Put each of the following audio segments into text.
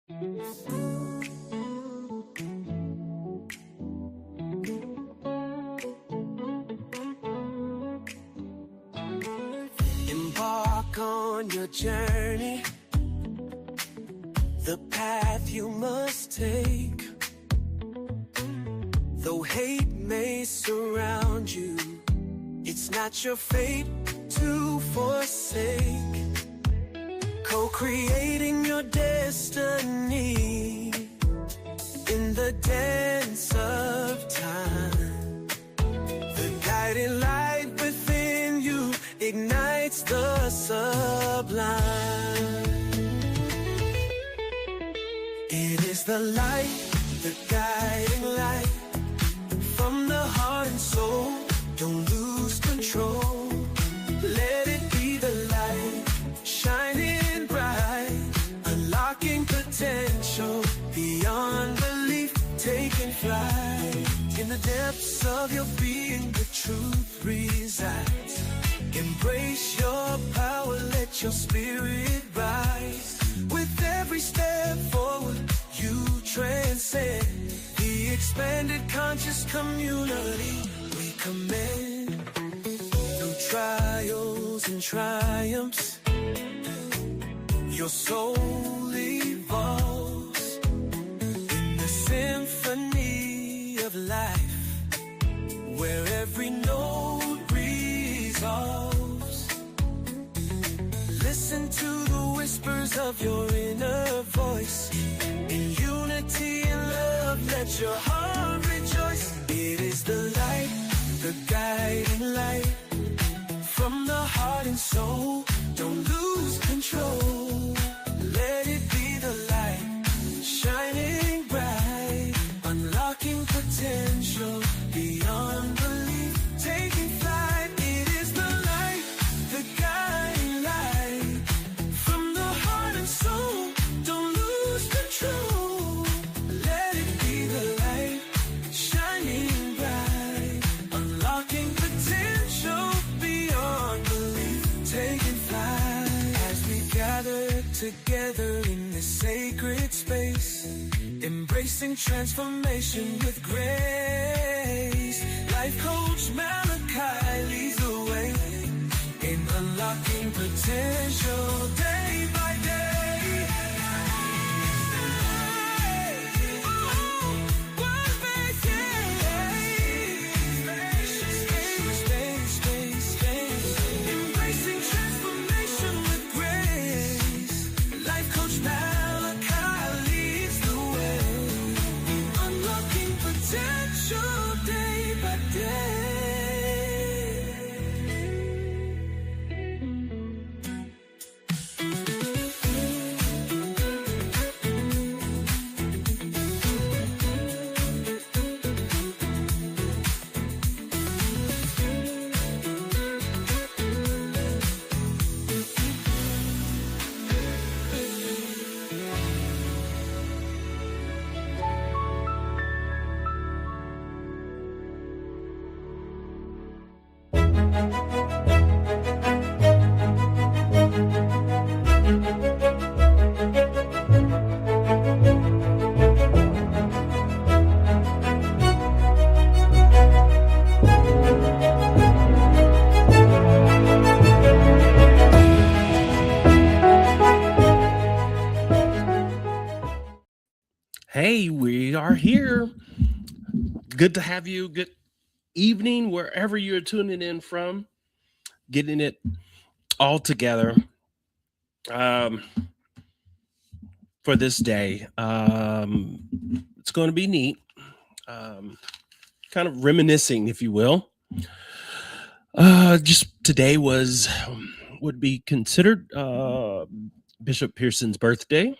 Embark on your journey, the path you must take. Though hate may surround you, it's not your fate to forsake. Co-creating your destiny in the dance of time. The guiding light within you ignites the sublime. It is the light, the guiding light from the heart and soul. Don't lose control. Let it be the light shining bright, unlocking potential beyond belief, taking flight. In the depths of your being, the truth resides. Embrace your power, let your spirit rise. With every step forward, you transcend the expanded conscious community we commend. Through trials and triumphs, your soul evolves in the symphony of life, where every note resolves. Listen to the whispers of your inner voice. In unity and love, let your heart rejoice. It is the light, the guiding light from the heart and soul. Don't lose control. Let it be the light shining bright, unlocking potential beyond belief, taking flight. It is the light, the guiding light from the heart and soul. Don't lose control. Let it be the light shining bright, unlocking potential beyond belief, taking flight. As we gather together in this sacred space, embracing transformation with grace. Life coach Malachi leads the way in unlocking potential day by day. Embracing transformation with grace. Life coach Malachi leads the way, unlocking potential day by day. Hey, we are here. Good to have you. Good evening, wherever you're tuning in from, getting it all together for this day. It's going to be neat, kind of reminiscing, if you will. Just today would be considered Bishop Pearson's birthday.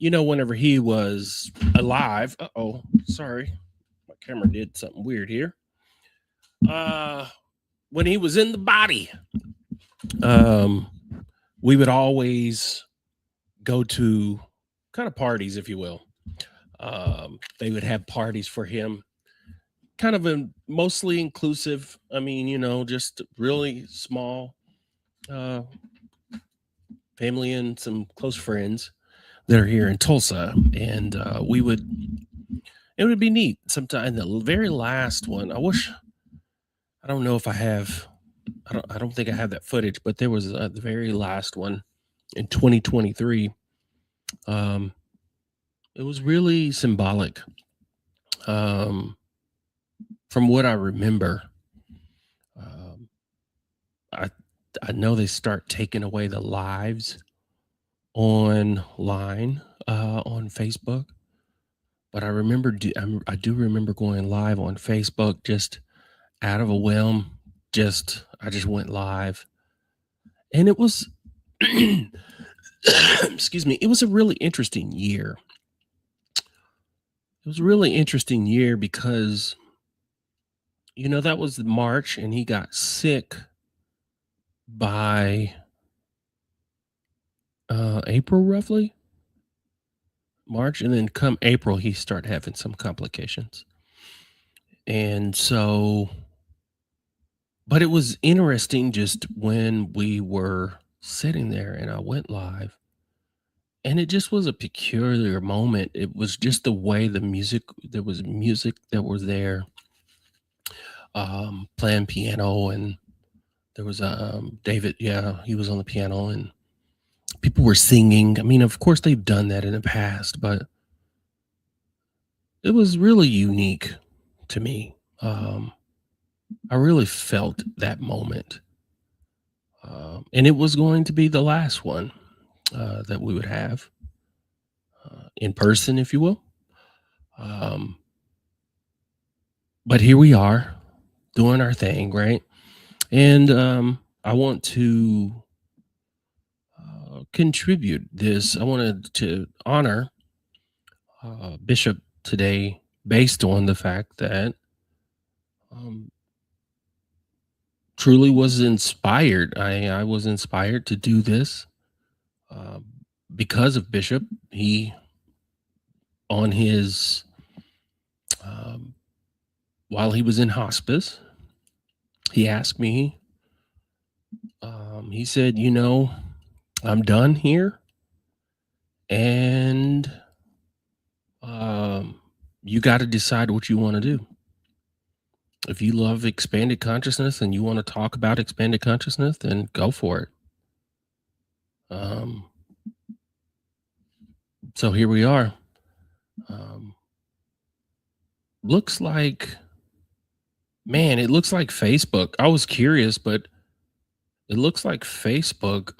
Whenever he was alive, sorry, my camera did something weird here. When he was in the body, we would always go to kind of parties, if you will. They would have parties for him, kind of mostly inclusive. I mean, just really small family and some close friends. that are here in Tulsa, and it would be neat. Sometime the very last one, I don't know if I don't think I have that footage, but there was the very last one in 2023. Um, it was really symbolic. From what I remember, um, I I know they start taking away the lives online on Facebook, but I do remember going live on Facebook just out of a whim. I just went live, and it was excuse me, it was a really interesting year. It was a really interesting year because that was March, and he got sick by April, roughly March, and then come April he started having some complications. And so, but it was interesting just when we were sitting there and I went live, and it just was a peculiar moment. It was just the way there was music that was there, playing piano, and there was David, yeah, he was on the piano, and people were singing. I mean, of course they've done that in the past, but it was really unique to me. I really felt that moment. And it was going to be the last one that we would have in person, if you will. But here we are doing our thing, right? And I want to contribute this. I wanted to honor Bishop today based on the fact that um, truly was inspired. I was inspired to do this uh, because of Bishop. He, on his, um, while he was in hospice, he asked me, he said, I'm done here, and you got to decide what you want to do. If you love expanded consciousness and you want to talk about expanded consciousness, then go for it. So here we are. Looks like, man, it looks like Facebook. I was curious, but it looks like Facebook.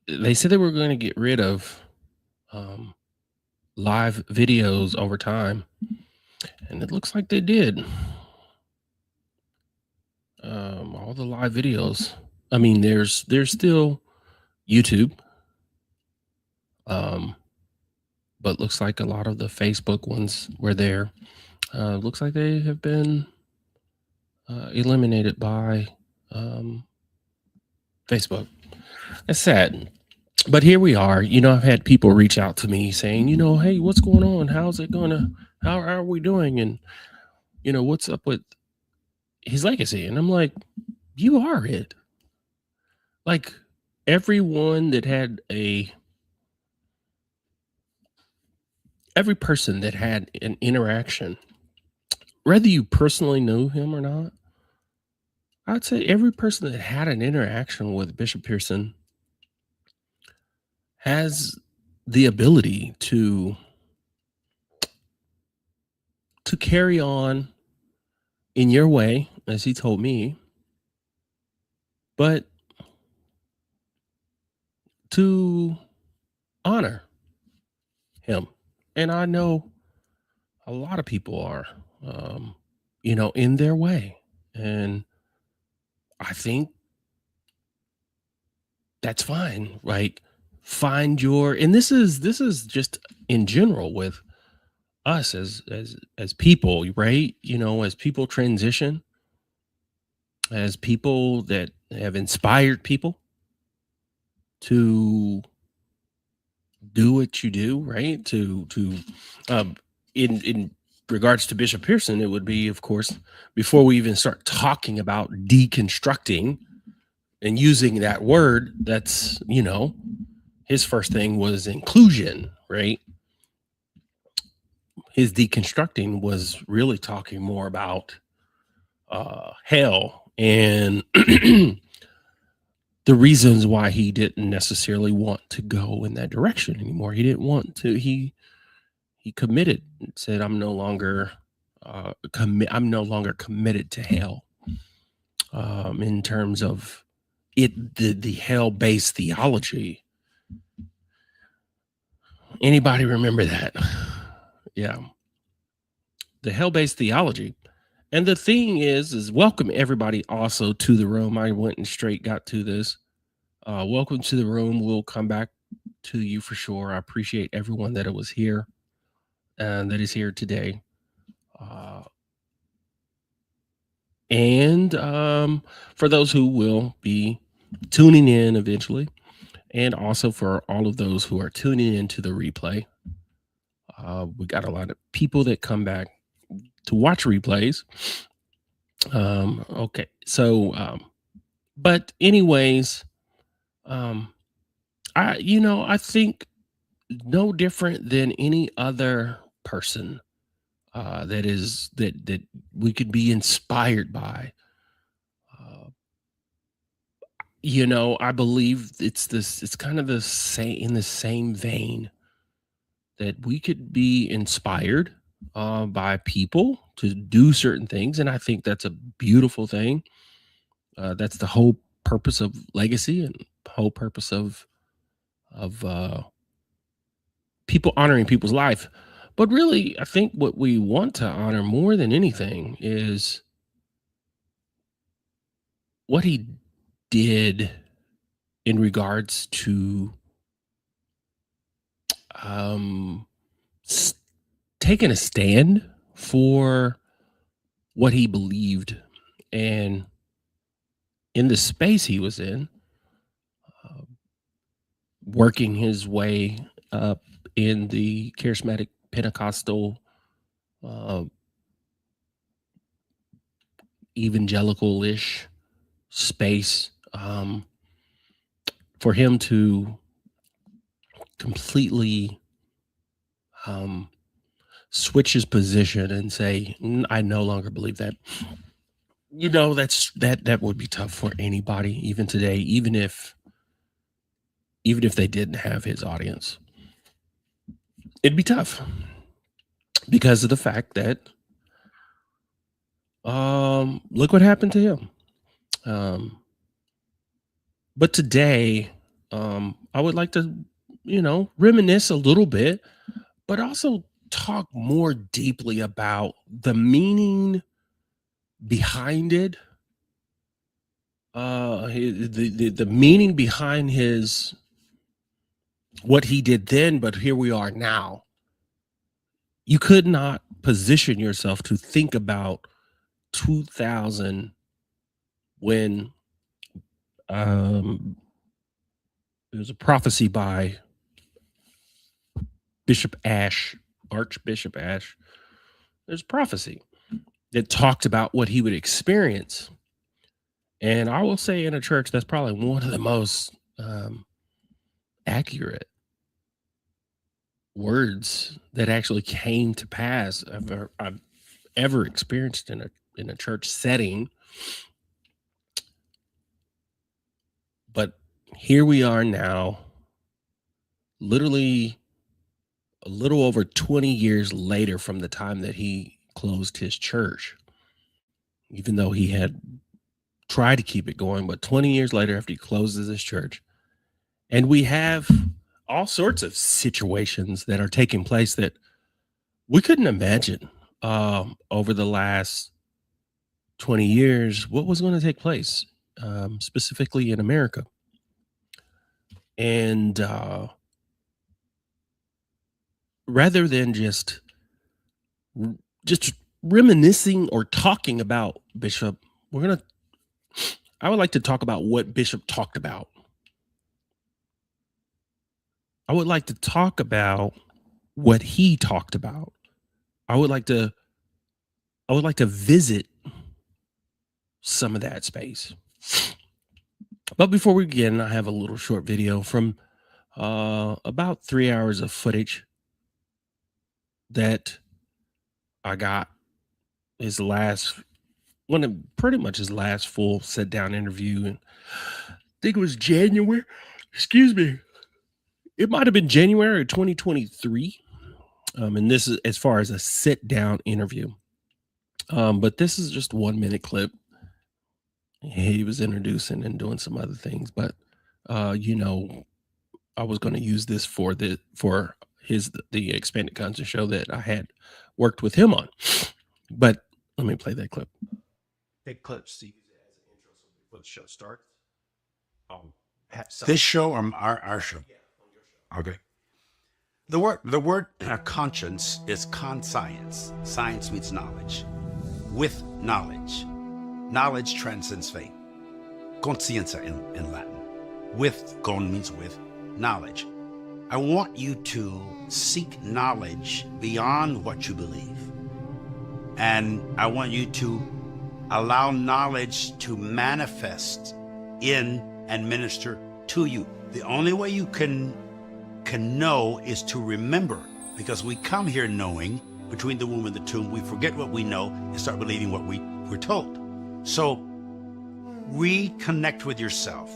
They said they were going to get rid of live videos over time, and it looks like they did. All the live videos. I mean, there's still YouTube, but looks like a lot of the Facebook ones were there. Looks like they have been eliminated by Facebook. It's sad, but here we are. I've had people reach out to me saying, hey, what's going on? How are we doing? And what's up with his legacy? And I'm like, you are it. Like, everyone that had every person that had an interaction, whether you personally knew him or not, I'd say every person that had an interaction with Bishop Pearson has the ability to carry on in your way, as he told me, but to honor him. And I know a lot of people are, in their way. And I think that's fine. Like, and this is just in general with us as people, right? As people transition, as people that have inspired people to do what you do, right? In regards to Bishop Pearson, it would be, of course, before we even start talking about deconstructing and using that word, that's, his first thing was inclusion, right? His deconstructing was really talking more about hell and the reasons why he didn't necessarily want to go in that direction anymore. He didn't want to. He committed and said, "I'm no longer committed to hell." In terms of the hell-based theology. Anybody remember that? Yeah, the hell-based theology. And the thing is welcome everybody also to the room. I went and straight got to this. Welcome to the room. We'll come back to you for sure. I appreciate everyone that was here and that is here today. And for those who will be tuning in eventually, and also for all of those who are tuning into the replay. We got a lot of people that come back to watch replays. Okay, so but anyways, I think no different than any other person that we could be inspired by. I believe it's kind of the same, in the same vein, that we could be inspired by people to do certain things. And I think that's a beautiful thing. That's the whole purpose of legacy and whole purpose of people honoring people's life. But really, I think what we want to honor more than anything is what he did in regards to taking a stand for what he believed, and in the space he was in, working his way up in the charismatic Pentecostal evangelical-ish space, for him to completely switch his position and say, I no longer believe that. That would be tough for anybody, even today, even if they didn't have his audience. It'd be tough because of the fact that look what happened to him. But today, I would like to, reminisce a little bit, but also talk more deeply about the meaning behind it. The meaning behind what he did then, but here we are now. You could not position yourself to think about 2000 when there was a prophecy by Archbishop Ash. There's prophecy that talked about what he would experience. And I will say, in a church, that's probably one of the most accurate words that actually came to pass I've ever experienced in a church setting. But here we are now, literally a little over 20 years later from the time that he closed his church, even though he had tried to keep it going. But 20 years later, after he closes his church, and we have all sorts of situations that are taking place that we couldn't imagine over the last 20 years, what was going to take place, specifically in America. And rather than just reminiscing or talking about Bishop, I would like to talk about what Bishop talked about. I would like to talk about what he talked about. I would like to visit some of that space. But before we begin, I have a little short video from about 3 hours of footage that I got his last pretty much his last full sit down interview. And I think it was January. Excuse me. It might have been January of 2023. And this is as far as a sit down interview. But this is just 1 minute clip. He was introducing and doing some other things, but I was going to use this for the expanded content show that I had worked with him on. But let me play that clip. Big clips to use it as an intro so before the show starts. This show or our show? Yeah, on your show. Okay. The word conscience is conscience. Science means knowledge. With knowledge. Knowledge transcends faith. Conscienza in Latin. With, con means with, knowledge. I want you to seek knowledge beyond what you believe. And I want you to allow knowledge to manifest in and minister to you. The only way you can know is to remember, because we come here knowing. Between the womb and the tomb, we forget what we know and start believing what we're told. So reconnect with yourself,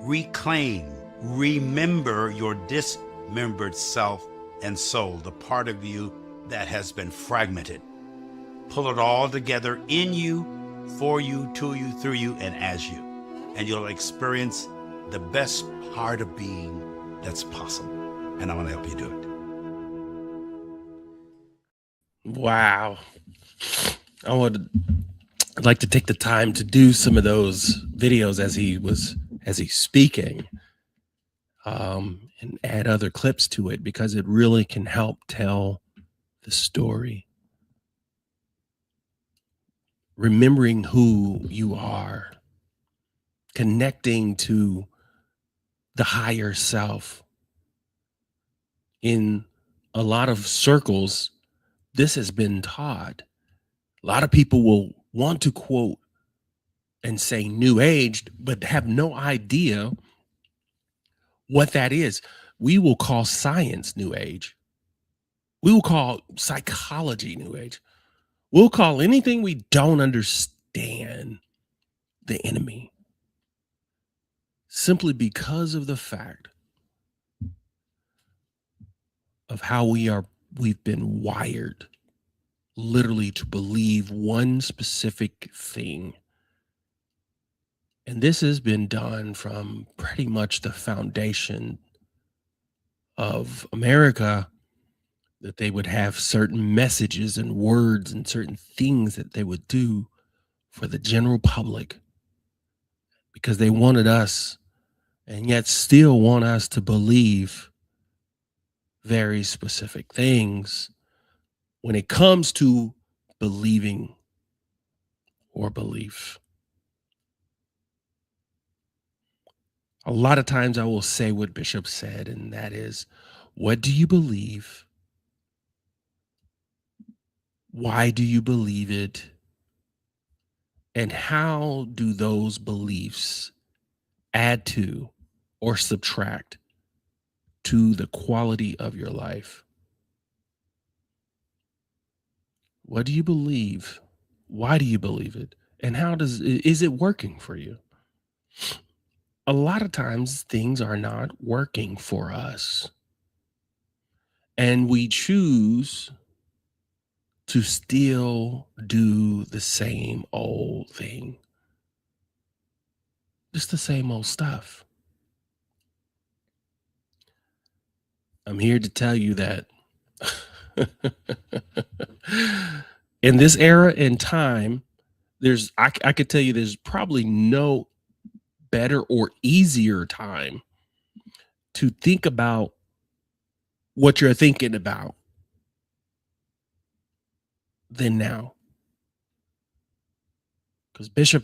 reclaim, remember your dismembered self and soul, the part of you that has been fragmented. Pull it all together in you, for you, to you, through you, and as you. And you'll experience the best part of being that's possible. And I want to help you do it. Wow. I'd like to take the time to do some of those videos as he's speaking, and add other clips to it, because it really can help tell the story. Remembering who you are, connecting to the higher self. In a lot of circles, this has been taught. A lot of people will want to quote and say New Age, but have no idea what that is. We will call science New Age. We will call psychology New Age. We'll call anything we don't understand the enemy, simply because of the fact of how we've been wired literally to believe one specific thing. And this has been done from pretty much the foundation of America, that they would have certain messages and words and certain things that they would do for the general public, because they wanted us, and yet still want us, to believe very specific things when it comes to believing or belief. A lot of times I will say what Bishop said, and that is, what do you believe? Why do you believe it? And how do those beliefs add to or subtract to the quality of your life? What do you believe? Why do you believe it? And is it working for you? A lot of times things are not working for us, and we choose to still do the same old thing. Just the same old stuff. I'm here to tell you that in this era and time, I could tell you there's probably no better or easier time to think about what you're thinking about than now. Because Bishop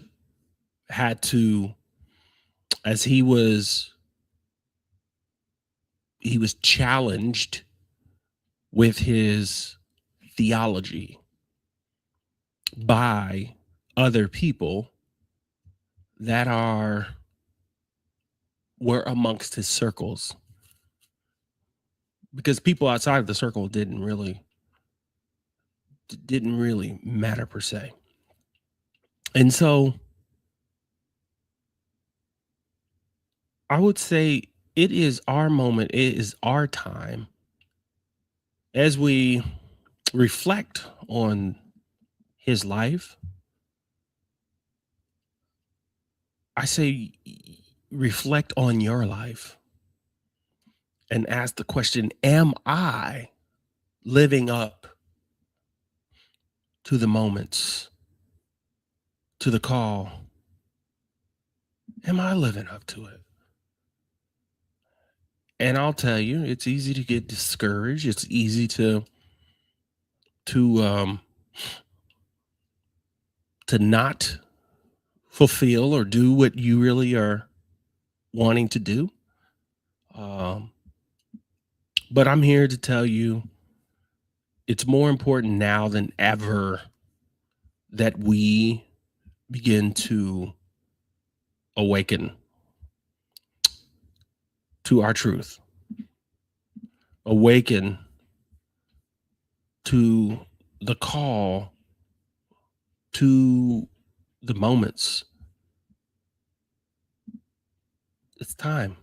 had to, as he was challenged with his theology by other people that are were amongst his circles, because people outside of the circle didn't really matter per se. And so I would say it is our moment, it is our time as we reflect on his life. I say reflect on your life and ask the question, am I living up to the moments, to the call? Am I living up to it? And I'll tell you, it's easy to get discouraged. It's easy to not fulfill or do what you really are wanting to do. But I'm here to tell you, it's more important now than ever that we begin to awaken to our truth, awaken to the call, to the moments. It's time.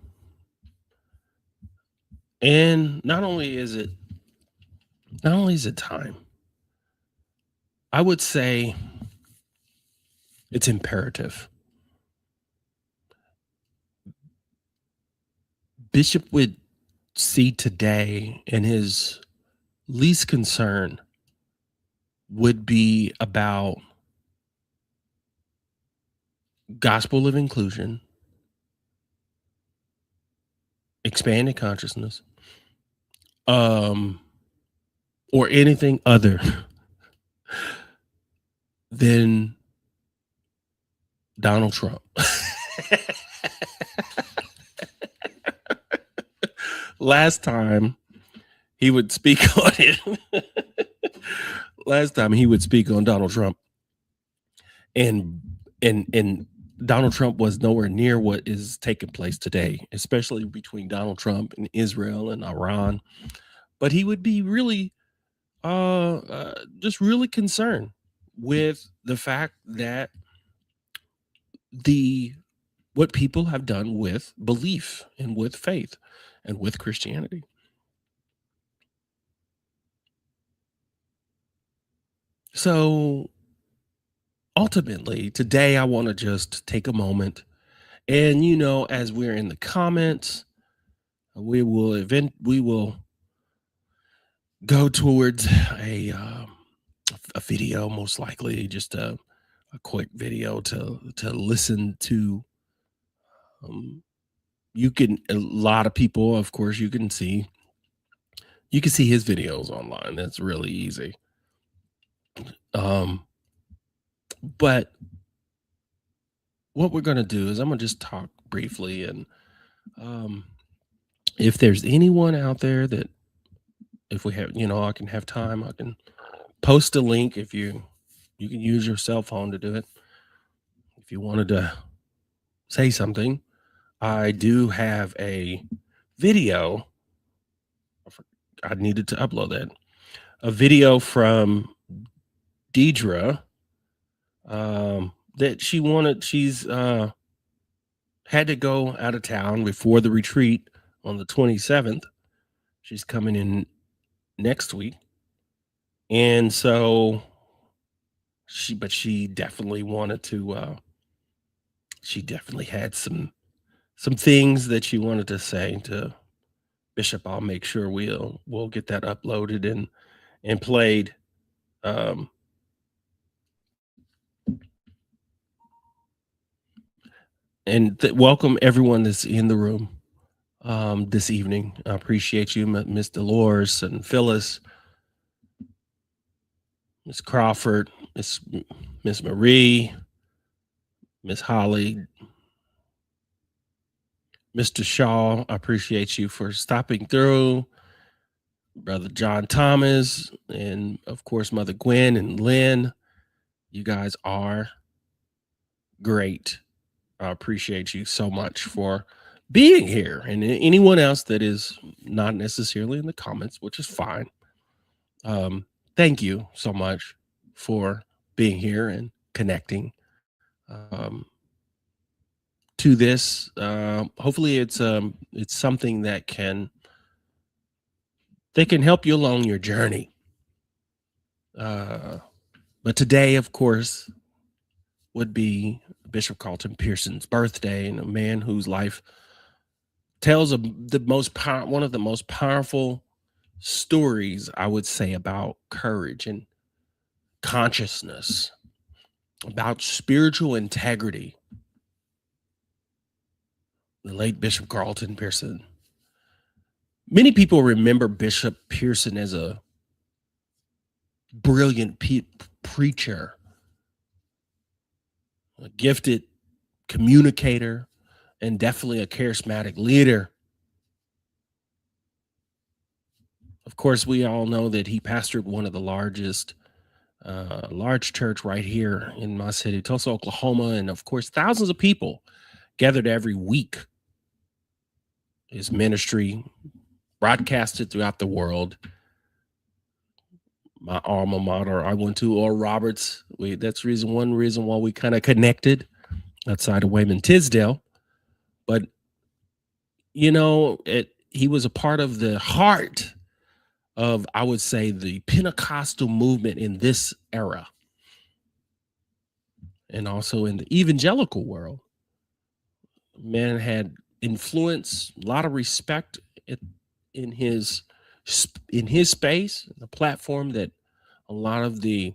And not only is it time, I would say it's imperative. Bishop would see today, and his least concern would be about gospel of inclusion, expanded consciousness, or anything other than Donald Trump. Last time he would speak on it. Last time he would speak on Donald Trump, and Donald Trump was nowhere near what is taking place today, especially between Donald Trump and Israel and Iran. But he would be really, just really concerned with the fact that what people have done with belief and with faith and with Christianity. So ultimately, today I want to just take a moment, and as we're in the comments, we will go towards a video, most likely just a quick video to listen to. You can, a lot of people, of course, you can see his videos online. That's really easy. But what we're going to do is I'm going to just talk briefly, and if there's anyone out there that, if we have, I can have time, I can post a link. If you can use your cell phone to do it. If you wanted to say something, I do have a video. I needed to upload that. A video from Deidre that she's had to go out of town before the retreat on the 27th. She's coming in next week. And so she definitely wanted to, she definitely had some things that she wanted to say to Bishop. I'll make sure we'll get that uploaded and played. And welcome everyone that's in the room this evening. I appreciate you, Miss Dolores and Phyllis, Miss Crawford, Miss Marie, Miss Holly, Mr. Shaw. I appreciate you for stopping through. Brother John Thomas, and of course Mother Gwen and Lynn. You guys are great. I appreciate you so much for being here, and anyone else that is not necessarily in the comments, which is fine. Thank you so much for being here and connecting to this. Hopefully it's something that can help you along your journey. But today, of course, would be Bishop Carlton Pearson's birthday, and a man whose life tells one of the most powerful stories, I would say, about courage and consciousness, about spiritual integrity. The late Bishop Carlton Pearson. Many people remember Bishop Pearson as a brilliant preacher, a gifted communicator, and definitely a charismatic leader. Of course, we all know that he pastored one of the large church right here in my city, Tulsa, Oklahoma. And of course, thousands of people gathered every week. His ministry broadcasted throughout the world. My alma mater, I went to Oral Roberts. That's one reason why we kind of connected outside of Wayman Tisdale. But, he was a part of the heart of, I would say, the Pentecostal movement in this era, and also in the evangelical world. Man had influence, a lot of respect in his space, the platform that a lot of the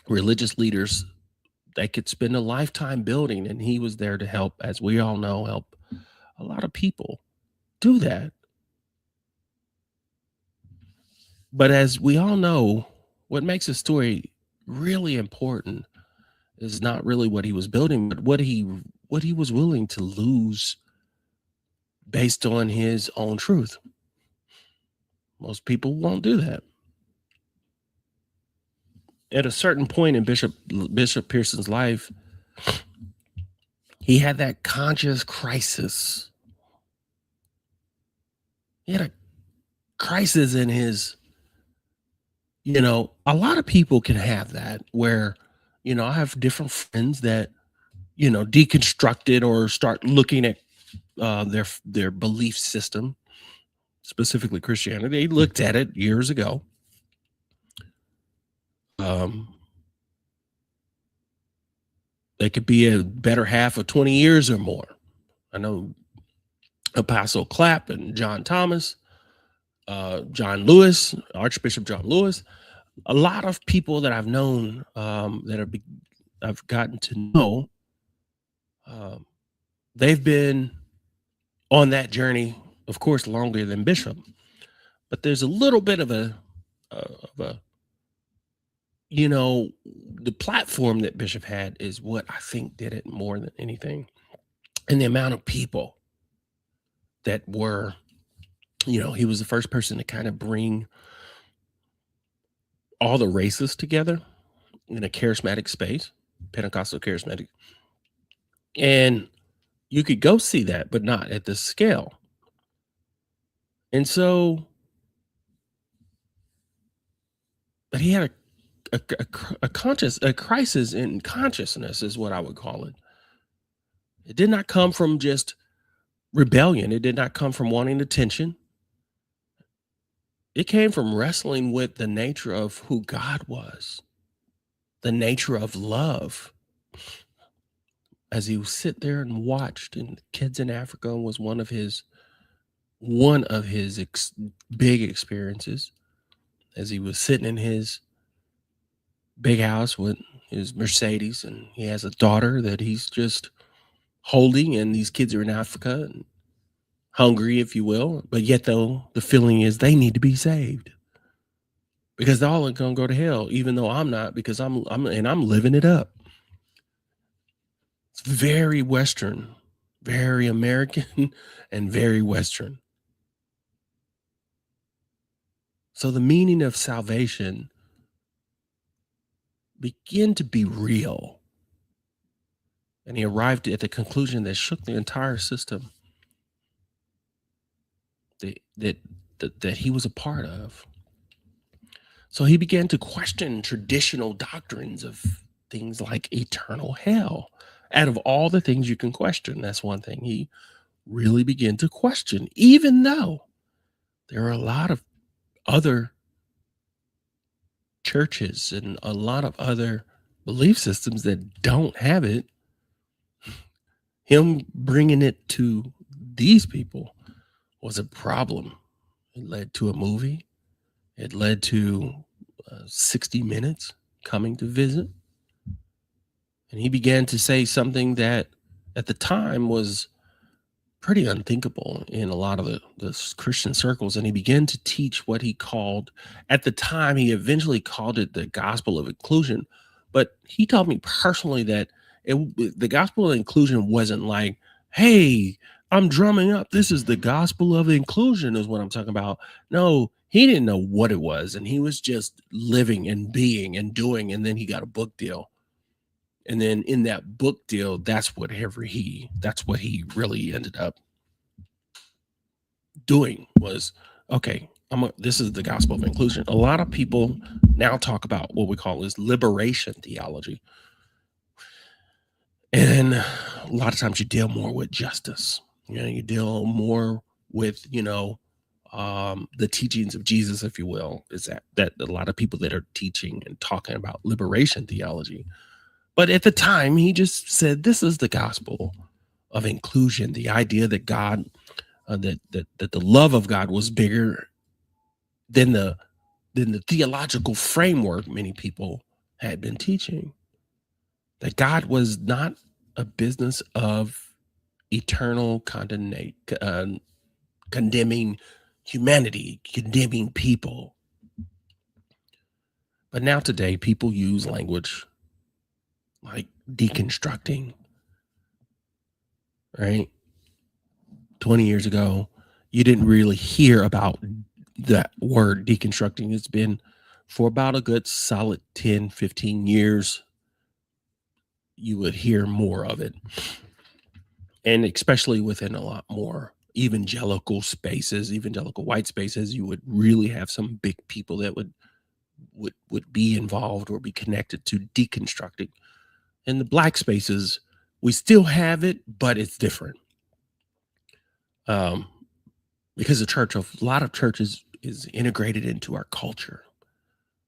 religious leaders, they could spend a lifetime building, and he was there to help, as we all know, help a lot of people do that. But as we all know, what makes a story really important is not really what he was building, but what he was willing to lose based on his own truth. Most people won't do that. At a certain point in Bishop Pearson's life, he had that conscious crisis. He had a crisis in his, a lot of people can have that where, I have different friends that, deconstructed or start looking at their belief system, specifically Christianity. They looked at it years ago. They could be a better half of 20 years or more. I know Apostle Clapp and John Thomas, John Lewis, Archbishop John Lewis, a lot of people that I've known I've gotten to know, they've been on that journey, of course, longer than Bishop. But there's a little bit of a the platform that Bishop had is what I think did it more than anything. And the amount of people that were, he was the first person to kind of bring all the races together in a charismatic space, Pentecostal charismatic. And you could go see that, but not at this scale. And so, but he had a crisis in consciousness is what I would call it. It did not come from just rebellion. It did not come from wanting attention. It came from wrestling with the nature of who God was, the nature of love. As he would sit there and watched, and Kids in Africa was one of his big experiences, as he was sitting in his big house with his Mercedes, and he has a daughter that he's just holding, and these kids are in Africa and hungry, if you will, but yet though the feeling is they need to be saved because they're all gonna go to hell, even though I'm not, because I'm living it up. It's very Western, very American, and very Western. So the meaning of salvation began to be real. And he arrived at the conclusion that shook the entire system. that he was a part of. So he began to question traditional doctrines of things like eternal hell. Out of all the things you can question, that's one thing he really began to question, even though there are a lot of other churches and a lot of other belief systems that don't have it. Him bringing it to these people was a problem. It led to a movie. It led to 60 Minutes coming to visit. And he began to say something that at the time was pretty unthinkable in a lot of the Christian circles. And he began to teach what he called, at the time, he eventually called it the gospel of inclusion. But he told me personally that the gospel of inclusion wasn't like, hey, I'm drumming up, this is the gospel of inclusion is what I'm talking about. No, he didn't know what it was. And he was just living and being and doing. And then he got a book deal. And then in that book deal, that's what he really ended up doing was, okay, this is the gospel of inclusion. A lot of people now talk about what we call is liberation theology. And a lot of times you deal more with justice. You deal more with, the teachings of Jesus, if you will, is that a lot of people that are teaching and talking about liberation theology. But at the time, he just said, this is the gospel of inclusion, the idea that God, that the love of God was bigger than the theological framework many people had been teaching. That God was not a business of eternal condemning humanity, condemning people. But now today, people use language like deconstructing, right? 20 years ago, you didn't really hear about that word deconstructing. It's been for about a good solid 10, 15 years, you would hear more of it. And especially within a lot more evangelical spaces, evangelical white spaces, you would really have some big people that would be involved or be connected to deconstructing. In the black spaces, we still have it, but it's different. Because a lot of churches is integrated into our culture.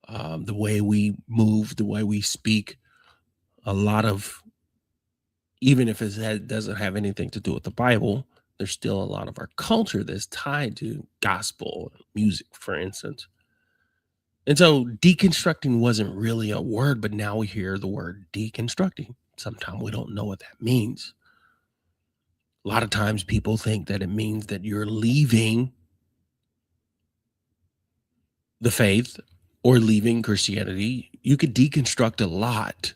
The way we move, the way we speak, a lot of, even if it doesn't have anything to do with the Bible, there's still a lot of our culture that's tied to gospel music, for instance. And so deconstructing wasn't really a word, but now we hear the word deconstructing. Sometimes we don't know what that means. A lot of times people think that it means that you're leaving the faith or leaving Christianity. You could deconstruct a lot,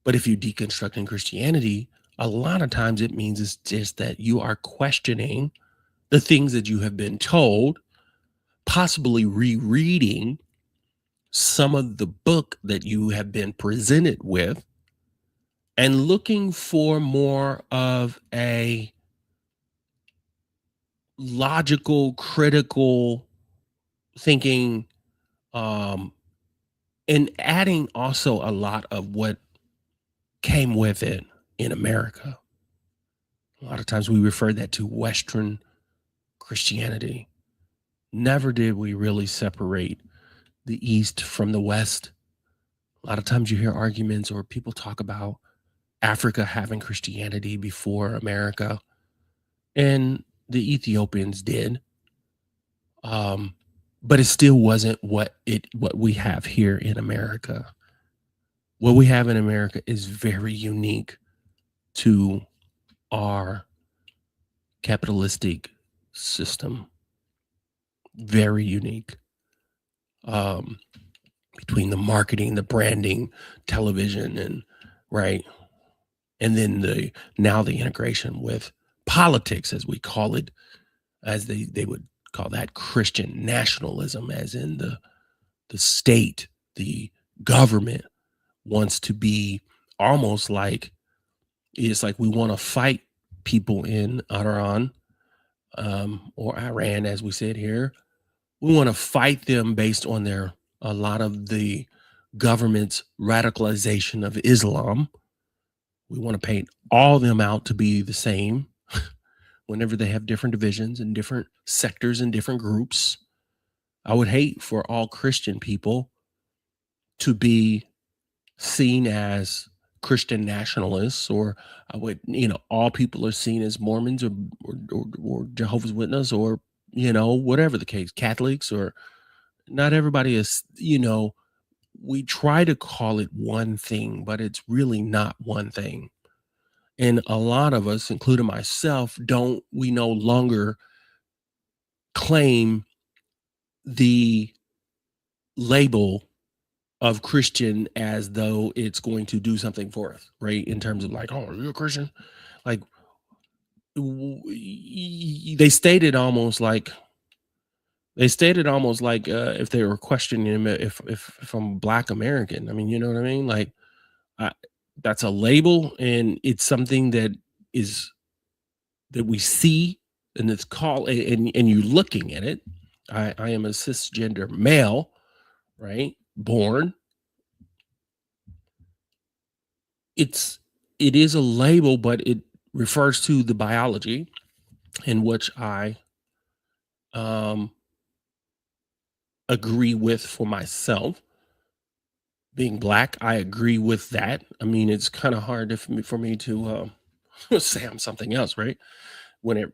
but if you deconstruct in Christianity, a lot of times it means it's just that you are questioning the things that you have been told, possibly rereading some of the book that you have been presented with, and looking for more of a logical, critical thinking, and adding also a lot of what came with it in America. A lot of times we refer that to Western Christianity. Never did we really separate the East from the West. A lot of times you hear arguments or people talk about Africa having Christianity before America, and the Ethiopians did. But it still wasn't what we have here in America. What we have in America is very unique to our capitalistic system. Very unique. Between the marketing, the branding, television, and right. And then the integration with politics, as we call it, as they would call that Christian nationalism, as in the state, the government wants to be almost like, it's like we want to fight people in Iran or Iran, as we said here. We want to fight them based on a lot of the government's radicalization of Islam. We want to paint all them out to be the same whenever they have different divisions and different sectors and different groups. I would hate for all Christian people to be seen as Christian nationalists, or I would, all people are seen as Mormons or Jehovah's Witness, or, whatever the case, Catholics, or not everybody is, we try to call it one thing, but it's really not one thing. And a lot of us, including myself, we no longer claim the label of Christian as though it's going to do something for us, right? In terms of like, oh, you're a Christian? Like, they stated almost like if they were questioning him if I'm Black American. I mean, you know what I mean? Like, that's a label, and it's something that we see, and it's called, and you're looking at it. I am a cisgender male, right? Born. It is a label, but it refers to the biology in which I agree with for myself. Being Black, I agree with that. I mean, it's kind of hard for me to say I'm something else, right?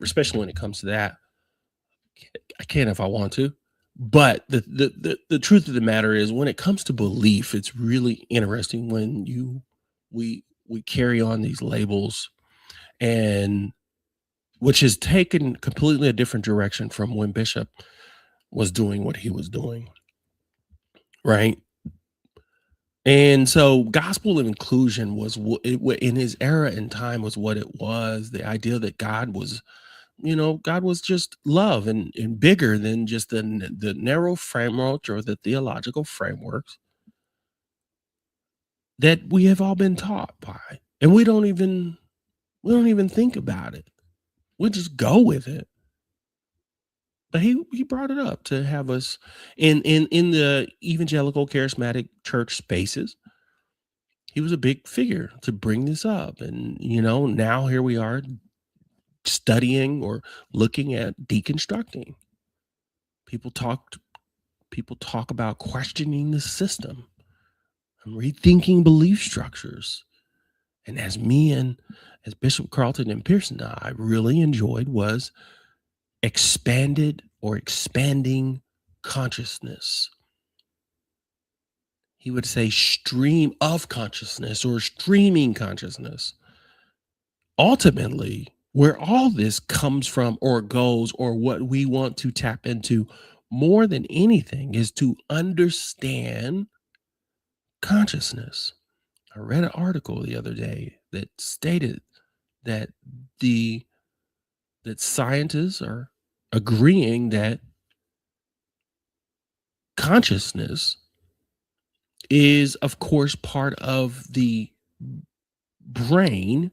Especially when it comes to that. I can if I want to. But the truth of the matter is, when it comes to belief, it's really interesting when we carry on these labels, and which has taken completely a different direction from when Bishop was doing what he was doing, right? And so gospel of inclusion was in his era and time was what it was. The idea that God was just love and bigger than just the narrow framework or the theological frameworks that we have all been taught by. And we don't even think about it. We just go with it. But he brought it up to have us in the evangelical charismatic church spaces. He was a big figure to bring this up. And, now here we are studying or looking at deconstructing. People talk about questioning the system and rethinking belief structures. And as Bishop Carlton and Pearson I really enjoyed was expanding consciousness. He would say stream of consciousness or streaming consciousness. Ultimately, where all this comes from or goes, or what we want to tap into more than anything, is to understand consciousness. I read an article the other day that stated that that scientists are agreeing that consciousness is, of course, part of the brain,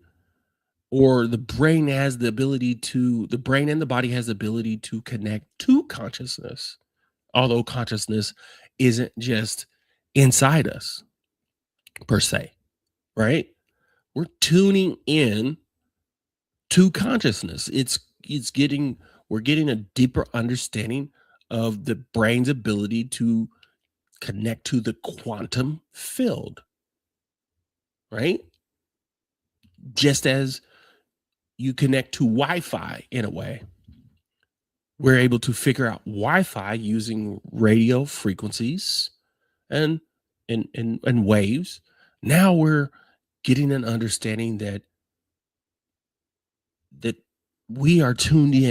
or the brain and the body has the ability to connect to consciousness, although consciousness isn't just inside us per se, right? We're tuning in to consciousness. We're getting a deeper understanding of the brain's ability to connect to the quantum field, right? Just as you connect to Wi-Fi in a way. We're able to figure out Wi-Fi using radio frequencies and waves. Now we're getting an understanding that we are tuning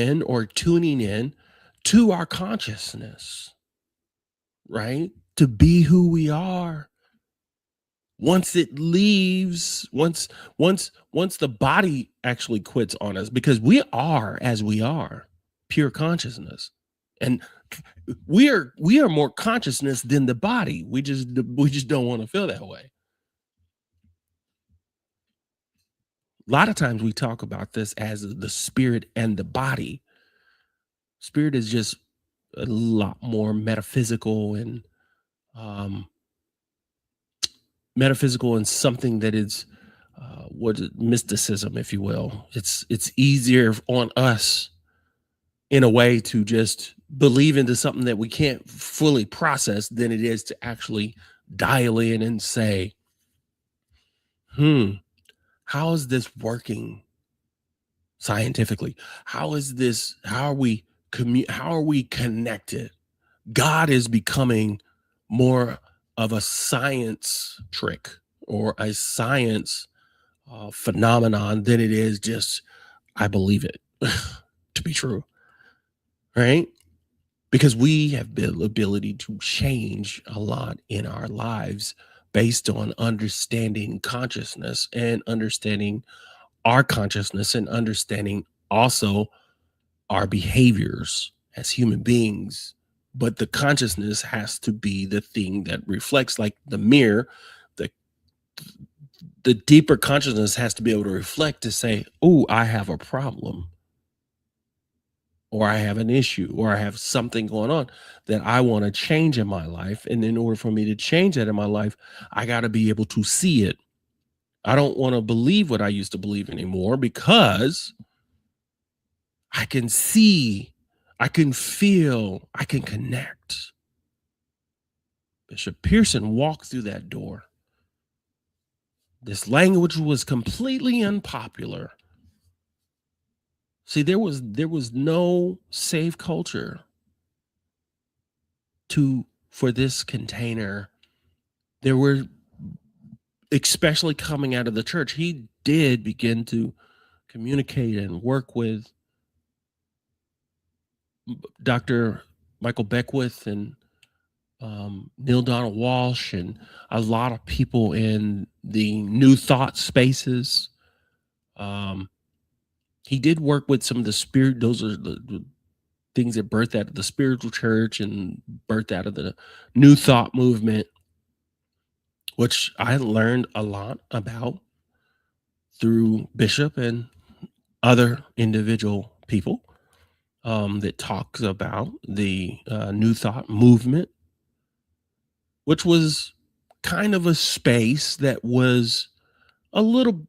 in to our consciousness, right? To be who we are. Once it leaves, once the body actually quits on us, because we are as we are, pure consciousness. And we are more consciousness than the body. We just don't want to feel that way. A lot of times we talk about this as the spirit and the body, Spirit is just a lot more metaphysical and something that is mysticism, if you will. It's easier on us in a way to just believe into something that we can't fully process than it is to actually dial in and say, how is this working scientifically? How are we connected? God is becoming more of a science trick or a science phenomenon than it is just, I believe it to be true, right? Because we have the ability to change a lot in our lives based on understanding consciousness and understanding our consciousness and understanding also our behaviors as human beings. But the consciousness has to be the thing that reflects, like the mirror. The deeper consciousness has to be able to reflect to say, oh, I have a problem, or I have an issue, or I have something going on that I want to change in my life. And in order for me to change that in my life, I got to be able to see it. I don't want to believe what I used to believe anymore, because I can see, I can feel, I can connect. Bishop Pearson walked through that door. This language was completely unpopular. See, there was no safe culture for this container. There were, especially coming out of the church, he did begin to communicate and work with Dr. Michael Beckwith and Neil Donald Walsh and a lot of people in the New Thought spaces. He did work with some of the spirit. Those are the things that birthed out of the spiritual church and birthed out of the New Thought movement, which I learned a lot about through Bishop and other individual people that talks about the New Thought movement, which was kind of a space that was a little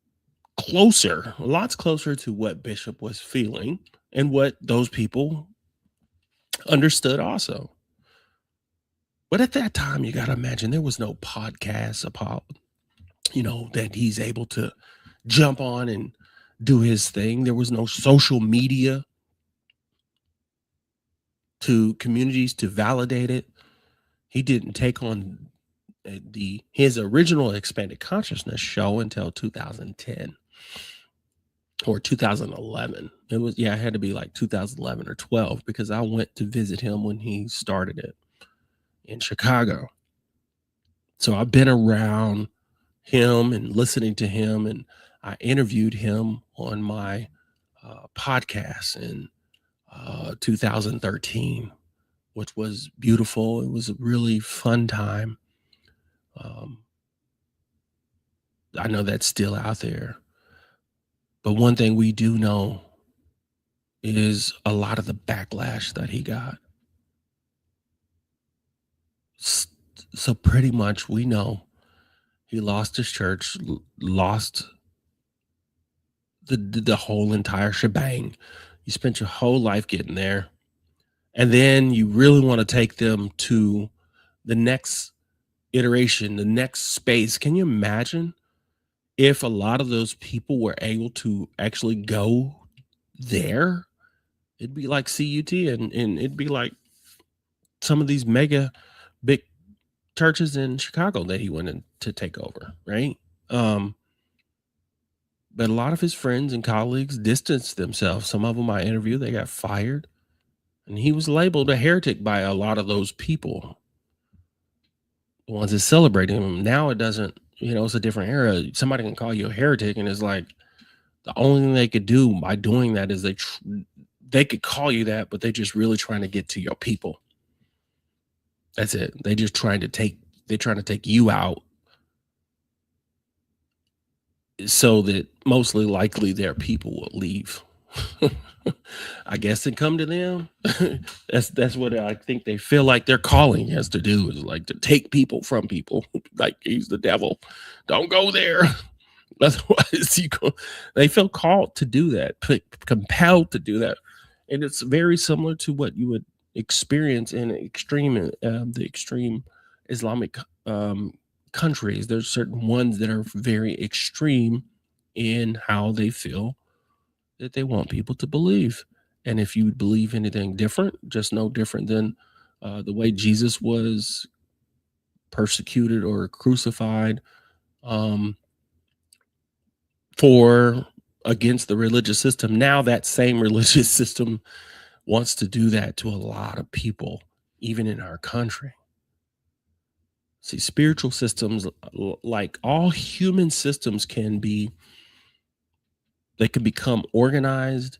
closer, lots closer to what Bishop was feeling and what those people understood also. But at that time, you got to imagine there was no podcast about, that he's able to jump on and do his thing. There was no social media to communities to validate it. He didn't take on his original Expanded Consciousness show until 2010 or 2011. It had to be like 2011 or 12, because I went to visit him when he started it in Chicago. So I've been around him and listening to him, and I interviewed him on my podcast in 2013, which was beautiful. It was a really fun time. I know that's still out there. But one thing we do know is a lot of the backlash that he got. So pretty much we know he lost his church, lost the whole entire shebang. You spent your whole life getting there. And then you really want to take them to the next iteration, the next space. Can you imagine if a lot of those people were able to actually go there? It'd be like CUT, and it'd be like some of these mega big churches in Chicago that he went in to take over, right? But a lot of his friends and colleagues distanced themselves. Some of them I interviewed, they got fired. And he was labeled a heretic by a lot of those people, the ones that celebrating him. Now it doesn't, it's a different era. Somebody can call you a heretic, and it's like the only thing they could do by doing that is they could call you that, but they're just really trying to get to your people. That's it. They're trying to take you out so that mostly likely their people will leave I guess it come to them. That's what I think they feel like their calling has to do, is like to take people from people. Like he's the devil. Don't go there. Otherwise, they feel called to do that, compelled to do that. And it's very similar to what you would experience in the extreme Islamic countries. There's certain ones that are very extreme in how they feel that they want people to believe. And if you believe anything different, just no different than the way Jesus was persecuted or crucified for against the religious system, now that same religious system wants to do that to a lot of people, even in our country. See, spiritual systems, like all human systems, can become organized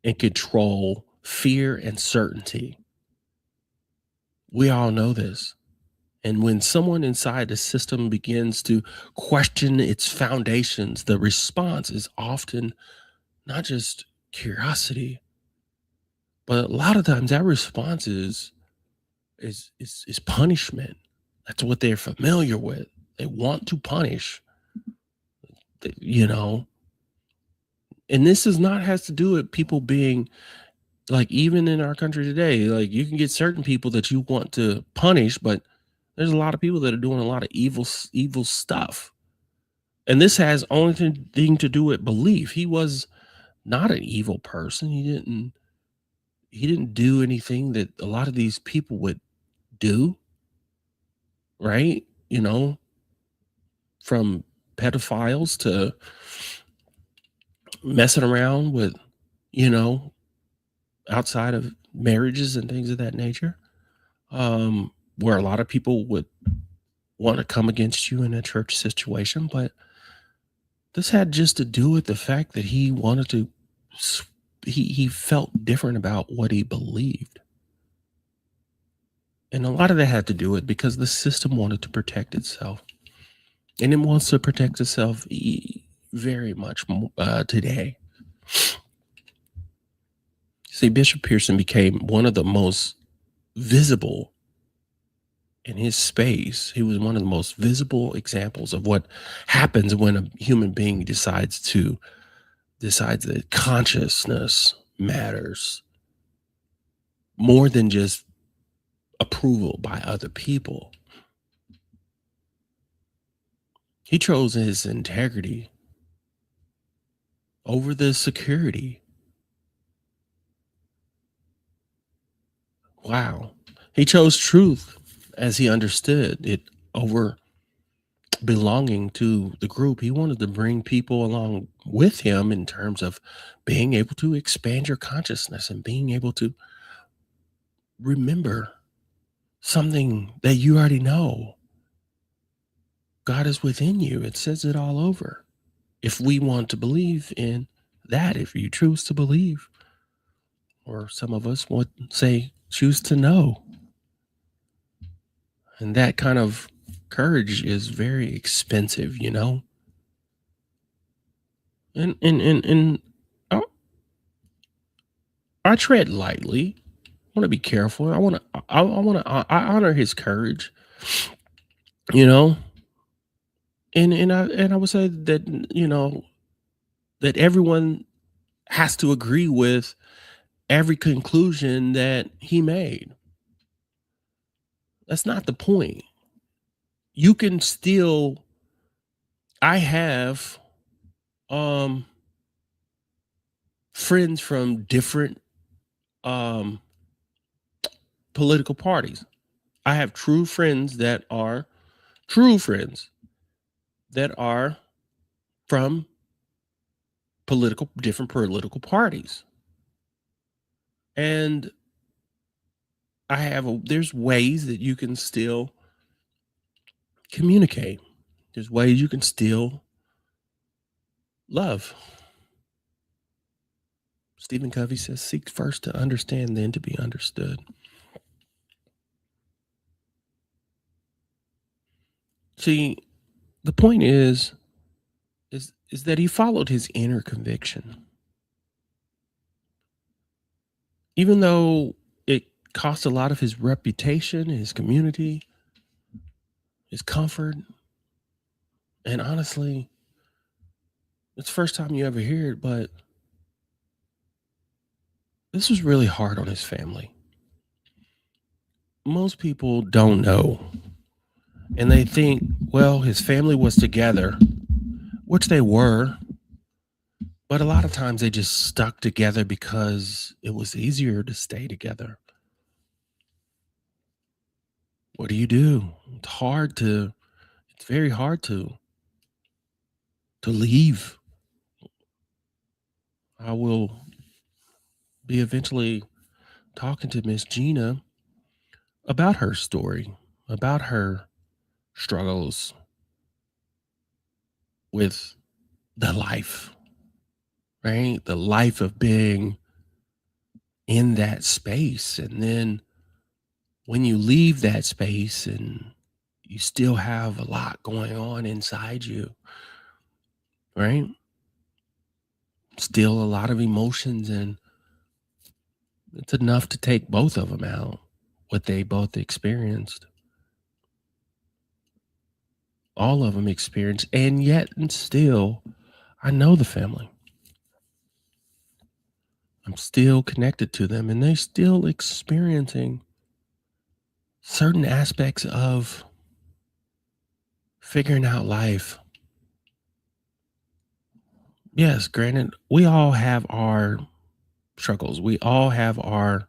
and control fear and certainty. We all know this. And when someone inside the system begins to question its foundations, the response is often not just curiosity, but a lot of times that response is punishment. That's what they're familiar with. They want to punish, you know. And this has to do with people being like, even in our country today, like you can get certain people that you want to punish, but there's a lot of people that are doing a lot of evil stuff. And this has only thing to do with belief. He was not an evil person. He didn't do anything that a lot of these people would do, right? You know, from pedophiles to messing around with, you know, outside of marriages and things of that nature, where a lot of people would want to come against you in a church situation. But this had just to do with the fact that he wanted to, he felt different about what he believed. And a lot of that had to do with because the system wanted to protect itself. And it wants to protect itself very much today. See, Bishop Pearson became one of the most visible in his space. He was one of the most visible examples of what happens when a human being decides that consciousness matters more than just approval by other people. He chose his integrity over the security. Wow. He chose truth as he understood it over belonging to the group. He wanted to bring people along with him in terms of being able to expand your consciousness and being able to remember something that you already know. God is within you. It says it all over. If we want to believe in that, if you choose to believe, or some of us would say choose to know. And that kind of courage is very expensive, you know. And I tread lightly. I want to be careful. I honor his courage, you know. And I would say that, you know, that everyone has to agree with every conclusion that he made. That's not the point. You can still, I have friends from different political parties. I have true friends that are from different political parties. And there's ways that you can still communicate. There's ways you can still love. Stephen Covey says, seek first to understand, then to be understood. See, the point is that he followed his inner conviction. even though it cost a lot of his reputation, his community, his comfort, and honestly, it's the first time you ever hear it, but this was really hard on his family. Most people don't know, and they think, well, his family was together, which they were, but a lot of times they just stuck together because it was easier to stay together. What do you do? It's very hard to leave. I will be eventually talking to Miss Gina about her story, about her struggles with the life, right? The life of being in that space. And then when you leave that space and you still have a lot going on inside you, right? Still a lot of emotions, and it's enough to take both of them out, what they both experienced. All of them experienced, and yet and still, I know the family. I'm still connected to them, and they're still experiencing certain aspects of figuring out life. Yes, granted, we all have our struggles. We all have our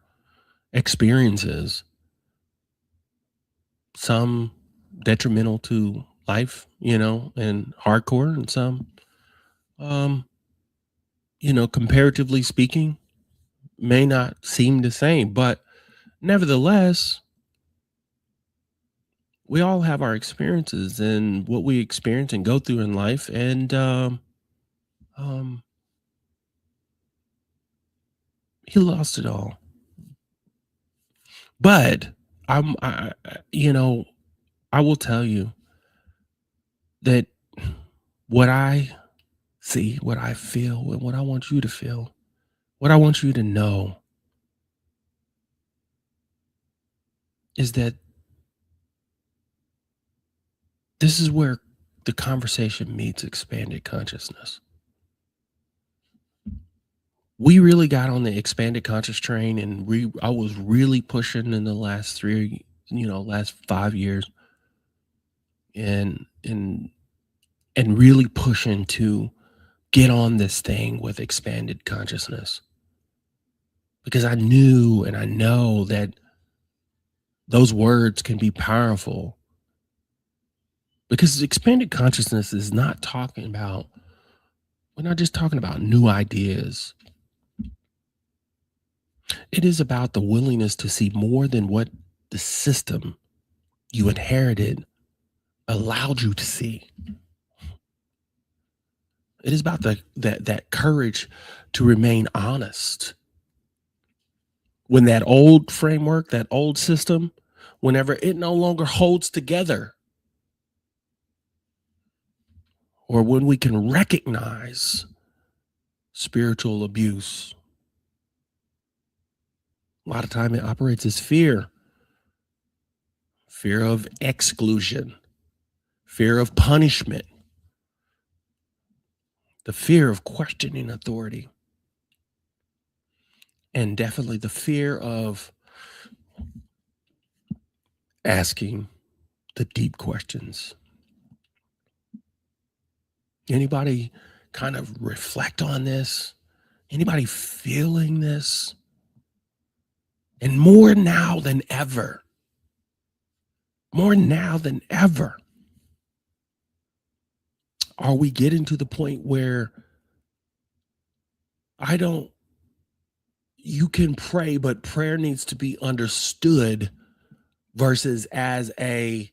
experiences, some detrimental to life, and hardcore, and some, um, comparatively speaking, may not seem the same, but nevertheless, we all have our experiences and what we experience and go through in life. And um, he lost it all. But I will tell you that what I see, what I feel, and what I want you to feel, what I want you to know is that this is where the conversation meets expanded consciousness. We really got on the expanded conscious train, and I was really pushing in the last last 5 years, and really pushing to get on this thing with expanded consciousness, because I knew and I know that those words can be powerful, because expanded consciousness is not talking about, we're not just talking about new ideas. It is about the willingness to see more than what the system you inherited allowed you to see. It is about that courage to remain honest. When that old framework, that old system, whenever it no longer holds together, or when we can recognize spiritual abuse, a lot of time it operates as fear of exclusion, fear of punishment, the fear of questioning authority, and definitely the fear of asking the deep questions. Anybody kind of reflect on this? Anybody feeling this? And more now than ever, are we getting to the point where you can pray, but prayer needs to be understood versus as an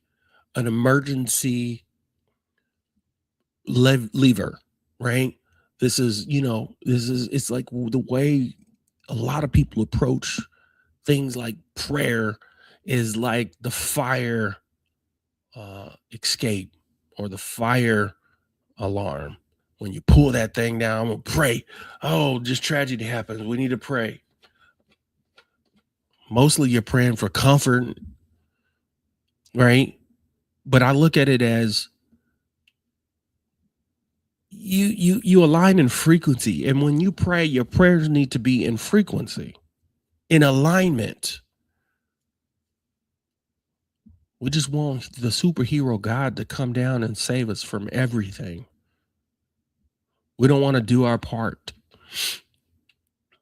emergency lever, right? It's like the way a lot of people approach things like prayer is like the fire escape or the fire alarm. When you pull that thing down, I'm gonna pray. Oh, just tragedy happens. We need to pray. Mostly you're praying for comfort, right? But I look at it as you align in frequency. And when you pray, your prayers need to be in frequency, in alignment. We just want the superhero God to come down and save us from everything. We don't want to do our part.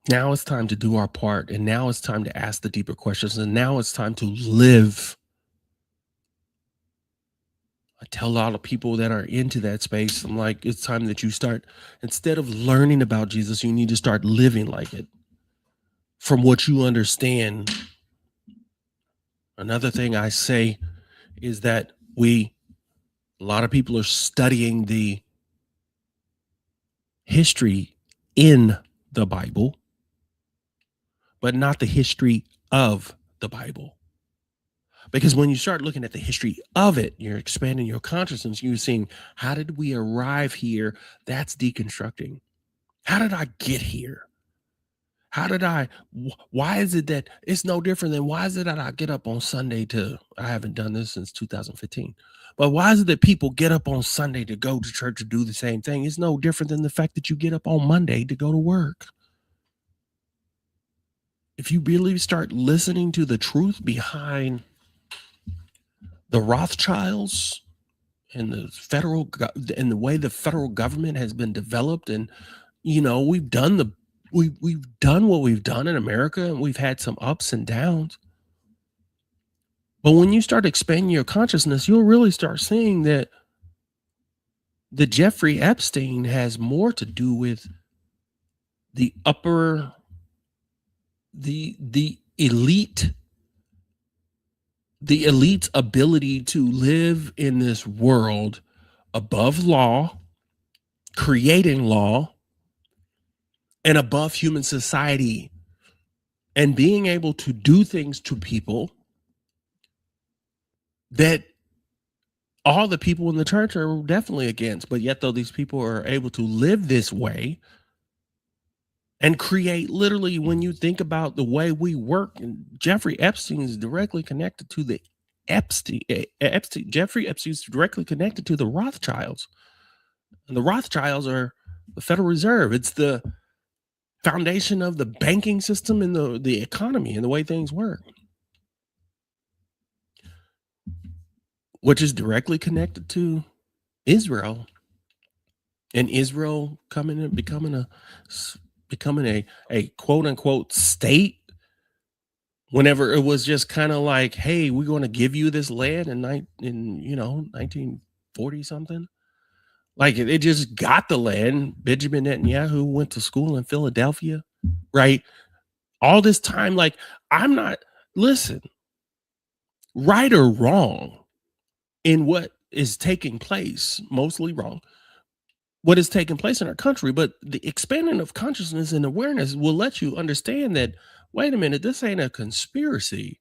Now it's time to do our part. And now it's time to ask the deeper questions. And now it's time to live. I tell a lot of people that are into that space, I'm like, it's time that you start, instead of learning about Jesus, you need to start living like it from what you understand. Another thing I say is that a lot of people are studying the history in the Bible, but not the history of the Bible. Because when you start looking at the history of it, you're expanding your consciousness. You're seeing, how did we arrive here? That's deconstructing. How did I get here? Why is it that it's no different than, why is it that I get up on Sunday I haven't done this since 2015, but why is it that people get up on Sunday to go to church to do the same thing? It's no different than the fact that you get up on Monday to go to work. If you really start listening to the truth behind the Rothschilds and the way the federal government has been developed, and we've done what we've done in America, and we've had some ups and downs. But when you start expanding your consciousness, you'll really start seeing that the Jeffrey Epstein has more to do with the elite's ability to live in this world above law, creating law, and above human society, and being able to do things to people that all the people in the church are definitely against. But yet, though, these people are able to live this way and create, literally, when you think about the way we work, and Jeffrey Epstein is directly connected to the Jeffrey Epstein is directly connected to the Rothschilds. And the Rothschilds are the Federal Reserve. It's the foundation of the banking system and the economy and the way things work, which is directly connected to Israel, and Israel coming and becoming a quote unquote state, whenever it was just kind of like, hey, we're going to give you this land in 1940 something. Like, it just got the land. Benjamin Netanyahu went to school in Philadelphia, right? All this time, like, listen, right or wrong in what is taking place, mostly wrong, what is taking place in our country, but the expanding of consciousness and awareness will let you understand that, wait a minute, this ain't a conspiracy.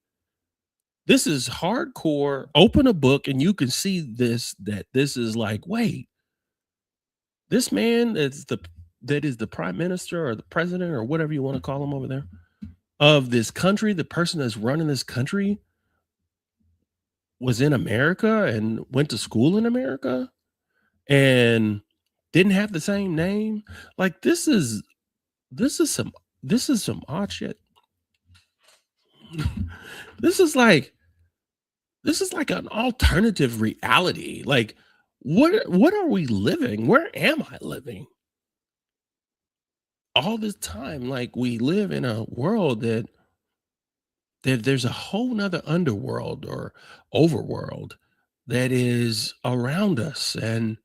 This is hardcore. Open a book and you can see that this is like, wait, this man that is the prime minister or the president or whatever you want to call him over there of this country, the person that's running this country was in America and went to school in America and didn't have the same name. Like, this is some odd shit. This is like an alternative reality. Like, what are we living? Where am I living? All this time, like, we live in a world that there's a whole nother underworld or overworld that is around us, and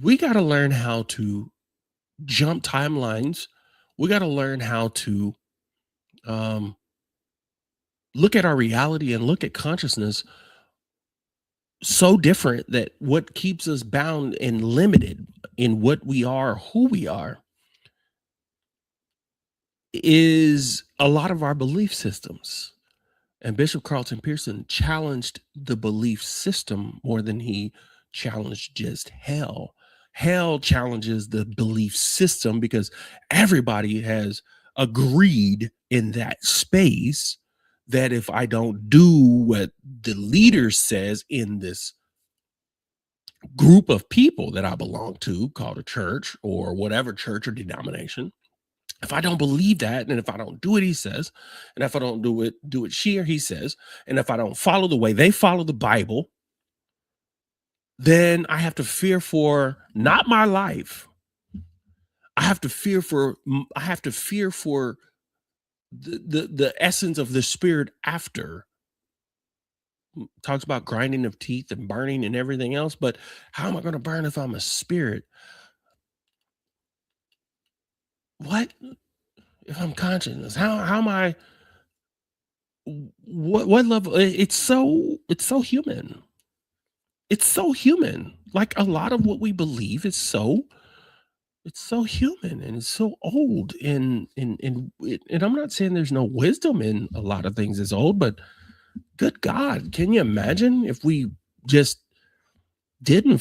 we got to learn how to jump timelines. We got to learn how to look at our reality and look at consciousness so different that what keeps us bound and limited in what we are, who we are, is a lot of our belief systems. And Bishop Carlton Pearson challenged the belief system more than he challenged just hell. Hell challenges the belief system because everybody has agreed in that space that if I don't do what the leader says in this group of people that I belong to, called a church or whatever church or denomination, if I don't believe that, and if I don't do what he says, and if I don't do what she or he says, and if I don't follow the way they follow the Bible, then I have to fear for not my life. I have to fear for the essence of the spirit after. Talks about grinding of teeth and burning and everything else, but how am I going to burn if I'm a spirit? What if I'm consciousness? How am I? What level? It's so human. It's so human. Like a lot of what we believe is so human, and it's so old. And I'm not saying there's no wisdom in a lot of things that's old, but good God, can you imagine if we just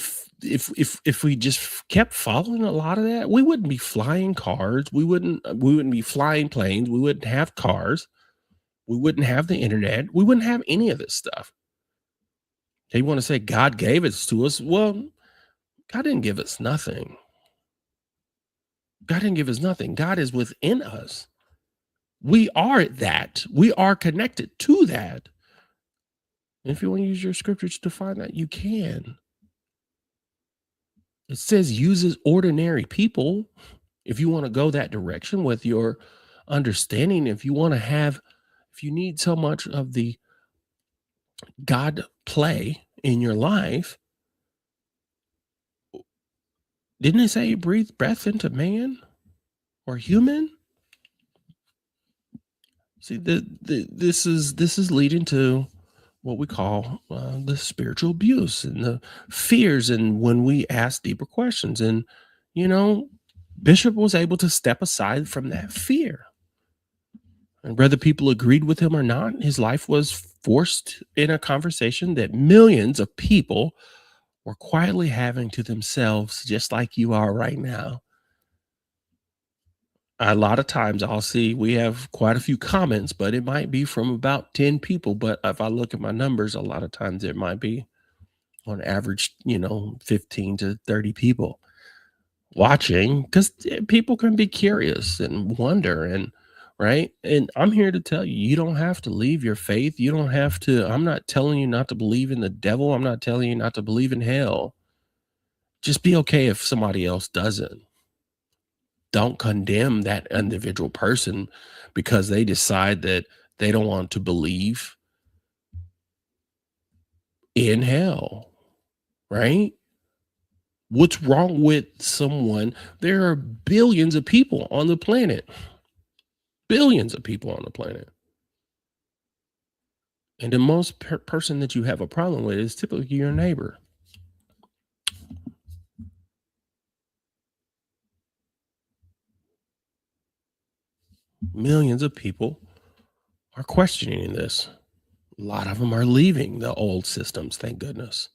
if we just kept following a lot of that? We wouldn't be flying cars. We wouldn't be flying planes. We wouldn't have cars. We wouldn't have the internet. We wouldn't have any of this stuff. They want to say God gave it to us. Well, God didn't give us nothing. God didn't give us nothing. God is within us. We are that. We are connected to that. And if you want to use your scriptures to find that, you can. It says uses ordinary people. If you want to go that direction with your understanding, if you need so much of the God play in your life, didn't it say he breathed breath into man or human? See, this is leading to what we call the spiritual abuse and the fears, and when we ask deeper questions. And Bishop was able to step aside from that fear, and whether people agreed with him or not, his life was forced in a conversation that millions of people were quietly having to themselves, just like you are right now. A lot of times I'll see we have quite a few comments, but it might be from about 10 people. But if I look at my numbers, a lot of times it might be on average, 15 to 30 people watching, because people can be curious and wonder, and right. And I'm here to tell you, you don't have to leave your faith. You don't have to. I'm not telling you not to believe in the devil. I'm not telling you not to believe in hell. Just be okay if somebody else doesn't. Don't condemn that individual person because they decide that they don't want to believe in hell, right? What's wrong with someone? There are billions of people on the planet. Billions of people on the planet. And the most person that you have a problem with is typically your neighbor. Millions of people are questioning this. A lot of them are leaving the old systems, thank goodness.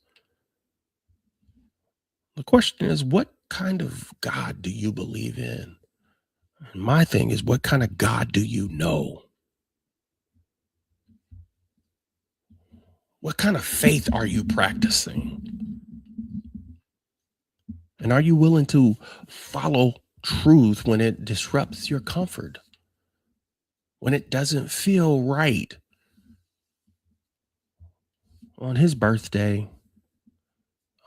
The question is, what kind of God do you believe in? And my thing is, what kind of God do you know? What kind of faith are you practicing? And are you willing to follow truth when it disrupts your comfort? When it doesn't feel right? On his birthday,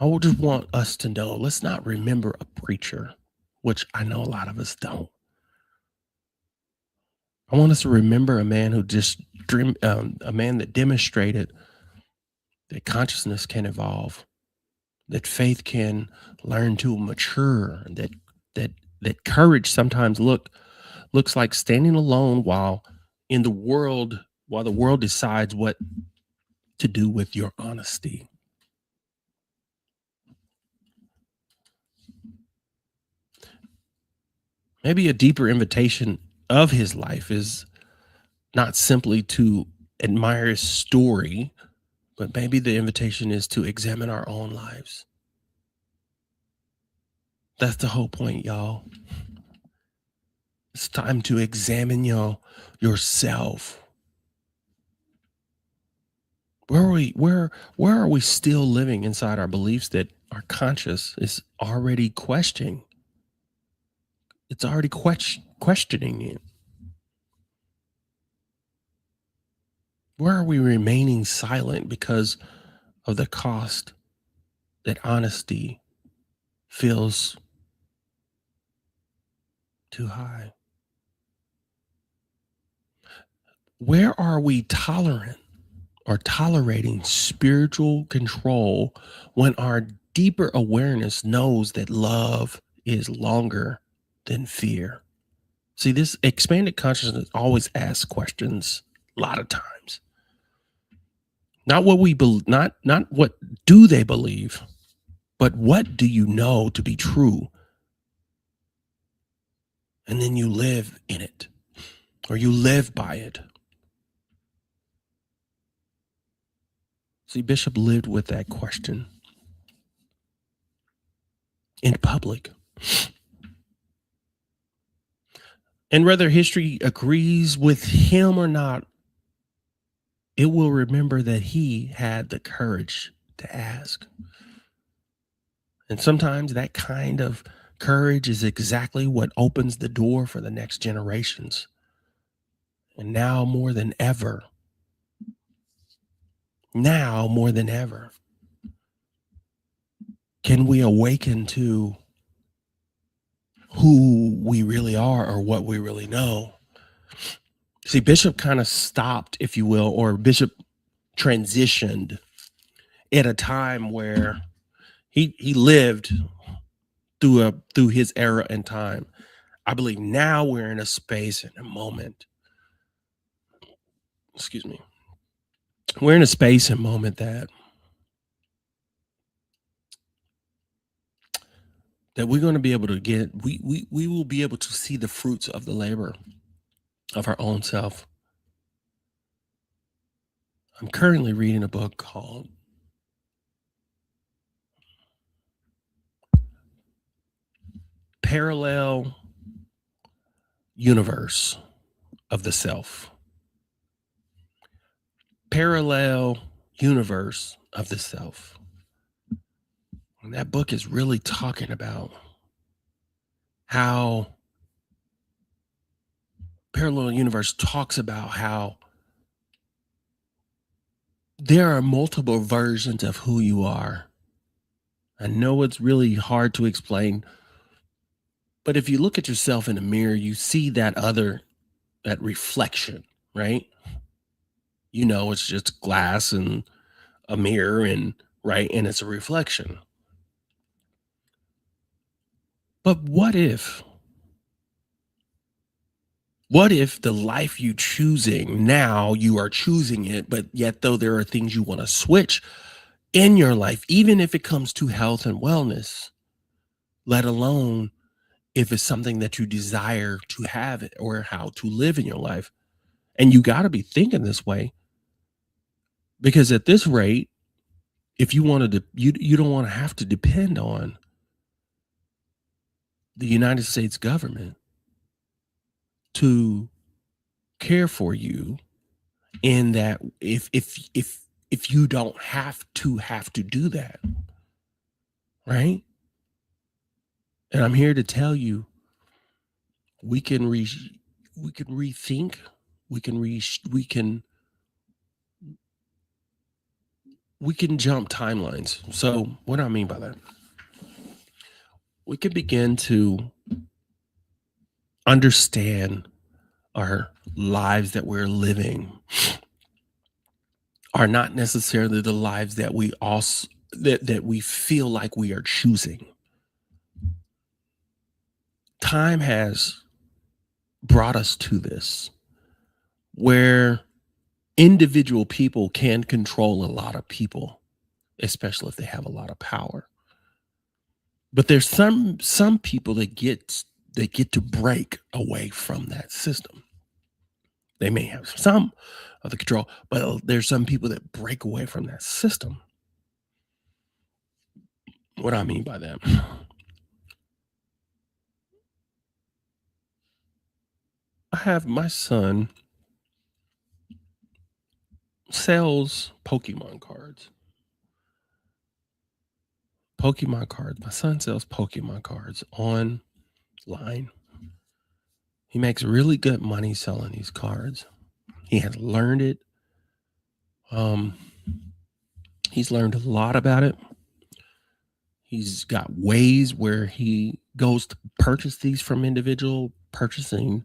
I would just want us to know, let's not remember a preacher, which I know a lot of us don't. I want us to remember a man who a man that demonstrated that consciousness can evolve, that faith can learn to mature, that courage sometimes looks like standing alone while the world decides what to do with your honesty. Maybe a deeper invitation of his life is not simply to admire his story, but maybe the invitation is to examine our own lives. That's the whole point, y'all. It's time to examine yourself. Where are we still living inside our beliefs that our conscience is already questioning? It's already questioning it. Where are we remaining silent because of the cost that honesty feels too high? Where are we tolerant or tolerating spiritual control when our deeper awareness knows that love is longer than fear? See, this expanded consciousness always asks questions a lot of times. Not what we believe, not what do they believe, but what do you know to be true? And then you live in it, or you live by it. See, Bishop lived with that question in public. And whether history agrees with him or not, it will remember that he had the courage to ask. And sometimes that kind of courage is exactly what opens the door for the next generations. And now more than ever, can we awaken to who we really are or what we really know? See, Bishop kind of stopped, if you will, or Bishop transitioned at a time where he lived through his era and time. I believe now we're in a space and a moment. Excuse me. We're in a space and moment that we're going to be able to get. We will be able to see the fruits of the labor of our own self. I'm currently reading a book called Parallel Universe of the Self. Parallel Universe of the Self. And that book is really talking about how Parallel Universe talks about how there are multiple versions of who you are. I know it's really hard to explain, but if you look at yourself in a mirror, you see that reflection, right? You know, it's just glass and a mirror and it's a reflection. But what if the life you choosing now, you are choosing it, but yet though there are things you want to switch in your life, even if it comes to health and wellness, let alone if it's something that you desire to have it or how to live in your life. And you got to be thinking this way, because at this rate, if you wanted to, you don't want to have to depend on the United States government to care for you, in that if you don't have to do that, right? And I'm here to tell you, we can rethink, we can jump timelines. So what do I mean by that? We can begin to understand our lives that we're living are not necessarily the lives that we also that we feel like we are choosing. Time has brought us to this, where individual people can control a lot of people, especially if they have a lot of power. But there's some people that get to break away from that system. They may have some of the control, but there's some people that break away from that system. What I mean by that? I have my son sells Pokemon cards. Pokemon cards. My son sells Pokemon cards online. He makes really good money selling these cards. He has learned it. He's learned a lot about it. He's got ways where he goes to purchase these from individual, purchasing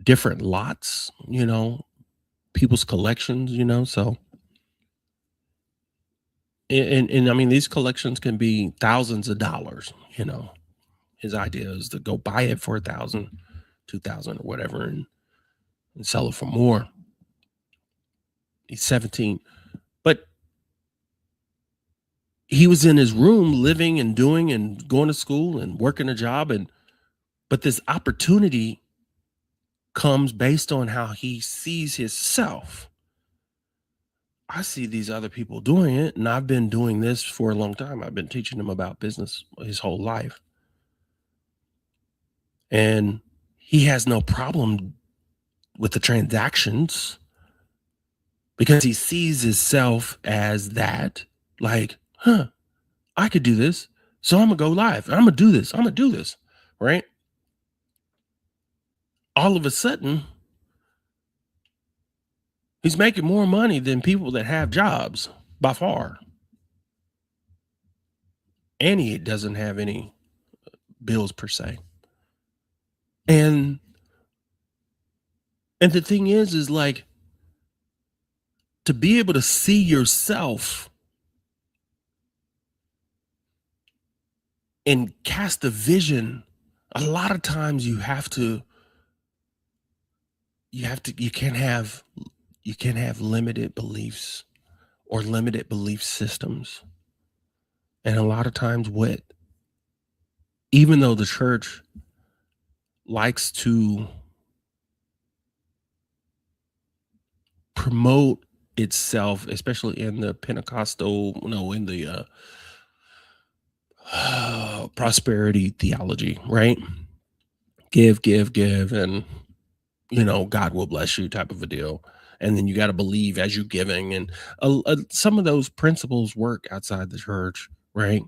different lots, people's collections, so. And I mean, these collections can be thousands of dollars, His idea is to go buy it for $1,000, $2,000 or whatever and sell it for more. He's 17. But he was in his room living and doing and going to school and working a job. But this opportunity comes based on how he sees himself. I see these other people doing it, and I've been doing this for a long time. I've been teaching him about business his whole life. And he has no problem with the transactions because he sees himself as that, like, I could do this. So I'm going to go live. I'm going to do this. I'm going to do this. Right? All of a sudden, he's making more money than people that have jobs by far. And he doesn't have any bills per se. And the thing is like, to be able to see yourself and cast a vision, a lot of times you can't have limited beliefs or limited belief systems. And a lot of times even though the church likes to promote itself, especially in the Pentecostal, in the prosperity theology, right? Give, and God will bless you type of a deal. And then you got to believe as you're giving, and some of those principles work outside the church, right?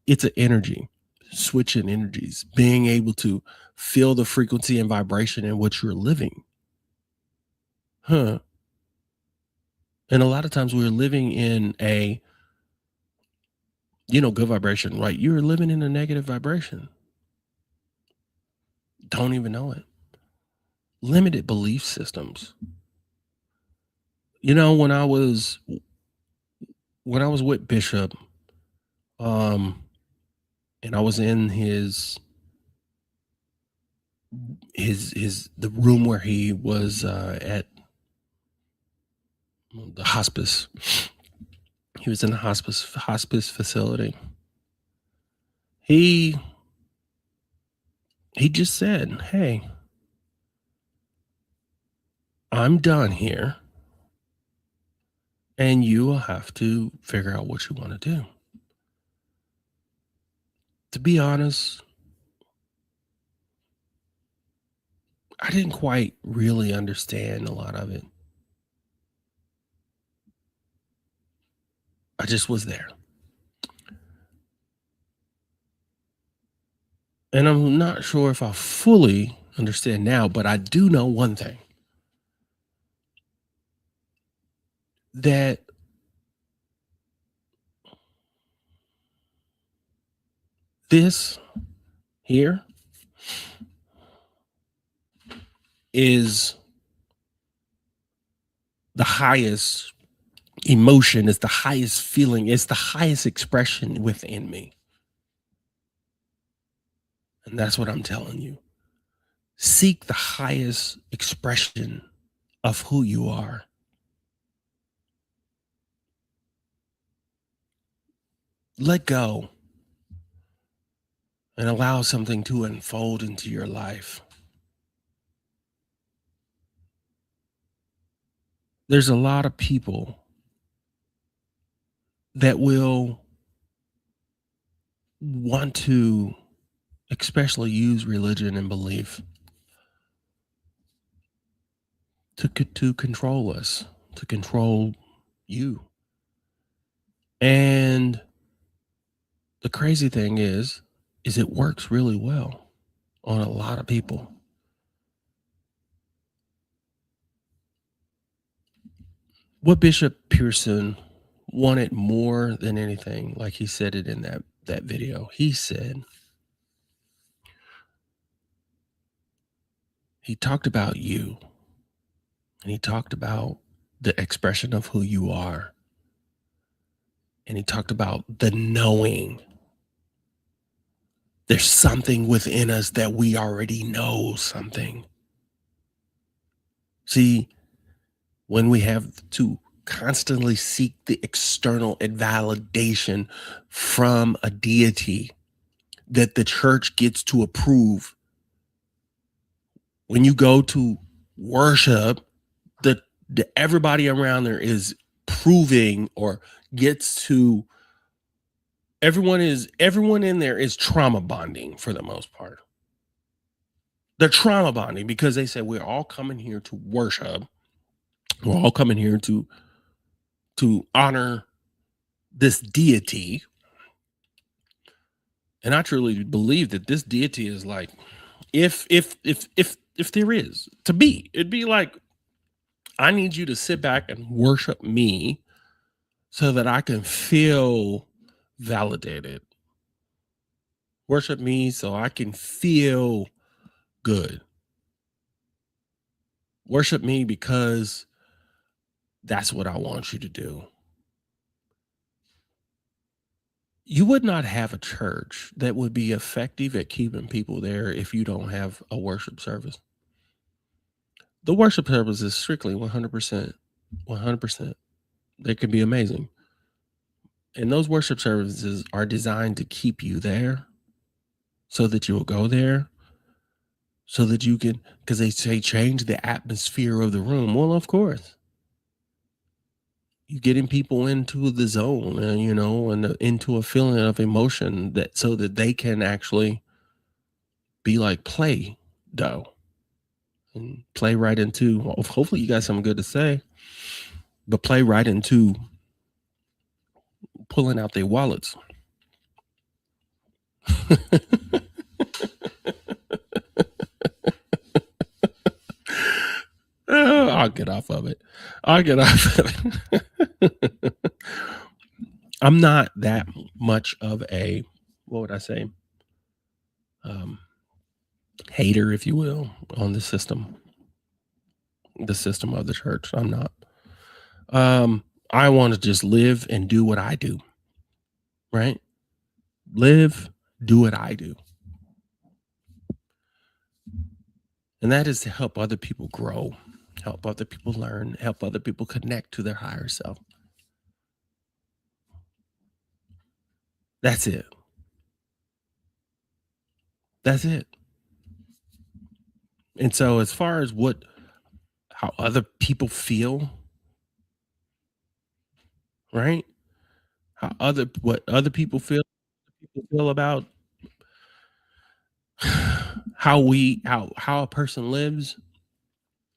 It's an energy, switching energies, being able to feel the frequency and vibration in which you're living. And a lot of times we're living in a, good vibration, right? You're living in a negative vibration. Don't even know it. Limited belief systems. When I was with Bishop, and I was in the room where he was at the hospice. He was in the hospice facility. He just said, "Hey, I'm done here, and you will have to figure out what you want to do." To be honest, I didn't quite really understand a lot of it. I just was there. And I'm not sure if I fully understand now, but I do know one thing. That this here is the highest emotion, is the highest feeling, is the highest expression within me. And that's what I'm telling you. Seek the highest expression of who you are. Let go and allow something to unfold into your life. There's a lot of people that will want to especially use religion and belief to control us, to control you. And the crazy thing is it works really well on a lot of people. What Bishop Pearson wanted more than anything, like he said it in that video, he said, he talked about you, and he talked about the expression of who you are, and he talked about the knowing. There's something within us that we already know something. See, when we have to constantly seek the external validation from a deity that the church gets to approve, when you go to worship, everybody around there is proving or gets to, everyone in there is trauma bonding for the most part. They're trauma bonding because they say we're all coming here to worship. We're all coming here to honor this deity. And I truly believe that this deity is like, if there is to be, it'd be like, I need you to sit back and worship me so that I can feel validated. Worship me so I can feel good. Worship me because that's what I want you to do. You would not have a church that would be effective at keeping people there if you don't have a worship service. The worship service is strictly 100%. 100%. They can be amazing. And those worship services are designed to keep you there so that you'll go there, so that you can, because they say change the atmosphere of the room. Well, of course. You getting people into the zone, and into a feeling of emotion that so that they can actually be like play doh and play right into, well, hopefully you got something good to say, but play right into pulling out their wallets. I'll get off of it. I'm not that much of a, what would I say, hater, if you will, on the system of the church. I'm not. I want to just live and do what I do, right? Live, do what I do. And that is to help other people grow, help other people learn, help other people connect to their higher self. That's it. That's it. And so as far as how other people feel, right? What other people feel about how a person lives,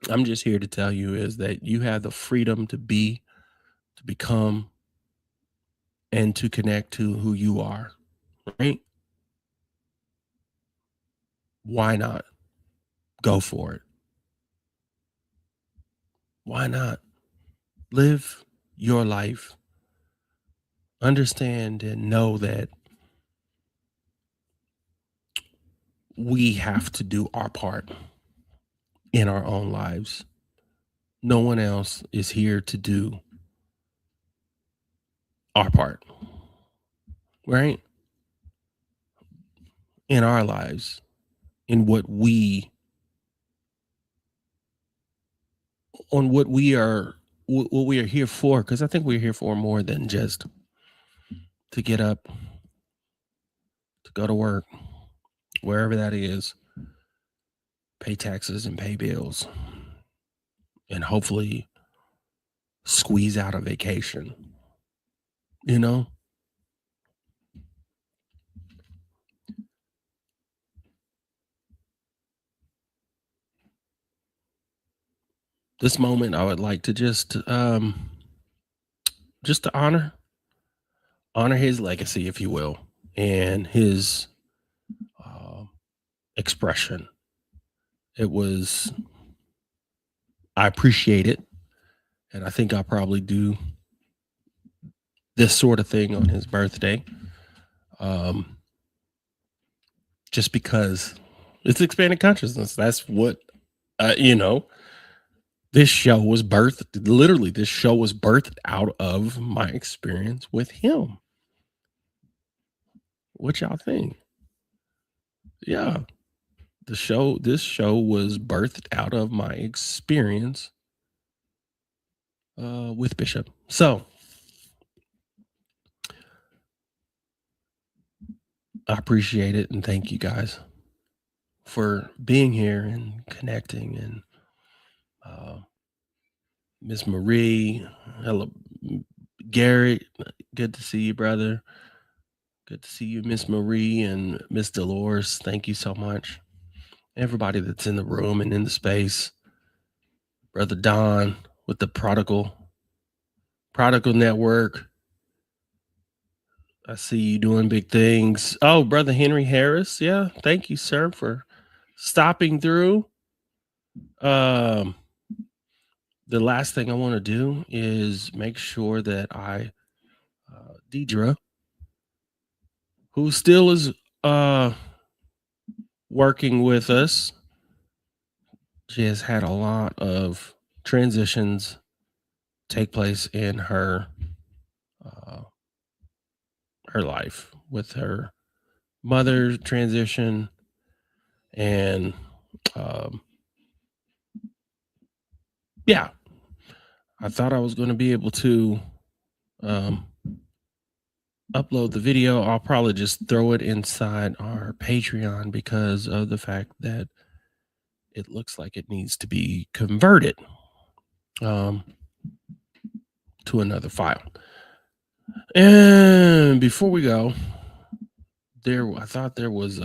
I'm just here to tell you is that you have the freedom to be, to become, and to connect to who you are, right? Why not? Go for it. Why not? Live your life. Understand and know that we have to do our part in our own lives. No one else is here to do our part, right? In our lives, in what we are here for, because I think we're here for more than just to get up, to go to work, wherever that is, pay taxes and pay bills, and hopefully squeeze out a vacation, this moment, I would like to just to honor his legacy, if you will, and his expression. It was, I appreciate it, and I think I'll probably do this sort of thing on his birthday, just because it's expanded consciousness. That's what this show was birthed. Literally, this show was birthed out of my experience with him. What y'all think? Yeah, this show was birthed out of my experience with Bishop. So I appreciate it, and thank you guys for being here and connecting. And Miss Marie, hello, Garrett, good to see you, brother. Good to see you, Miss Marie and Miss Dolores. Thank you so much. Everybody that's in the room and in the space. Brother Don with the Prodigal Network. I see you doing big things. Oh, Brother Henry Harris. Yeah, thank you, sir, for stopping through. The last thing I want to do is make sure that Deidre, who still is working with us, she has had a lot of transitions take place in her life, with her mother transition, and yeah, I thought I was going to be able to upload the video. I'll probably just throw it inside our Patreon because of the fact that it looks like it needs to be converted to another file. And before we go, I thought there was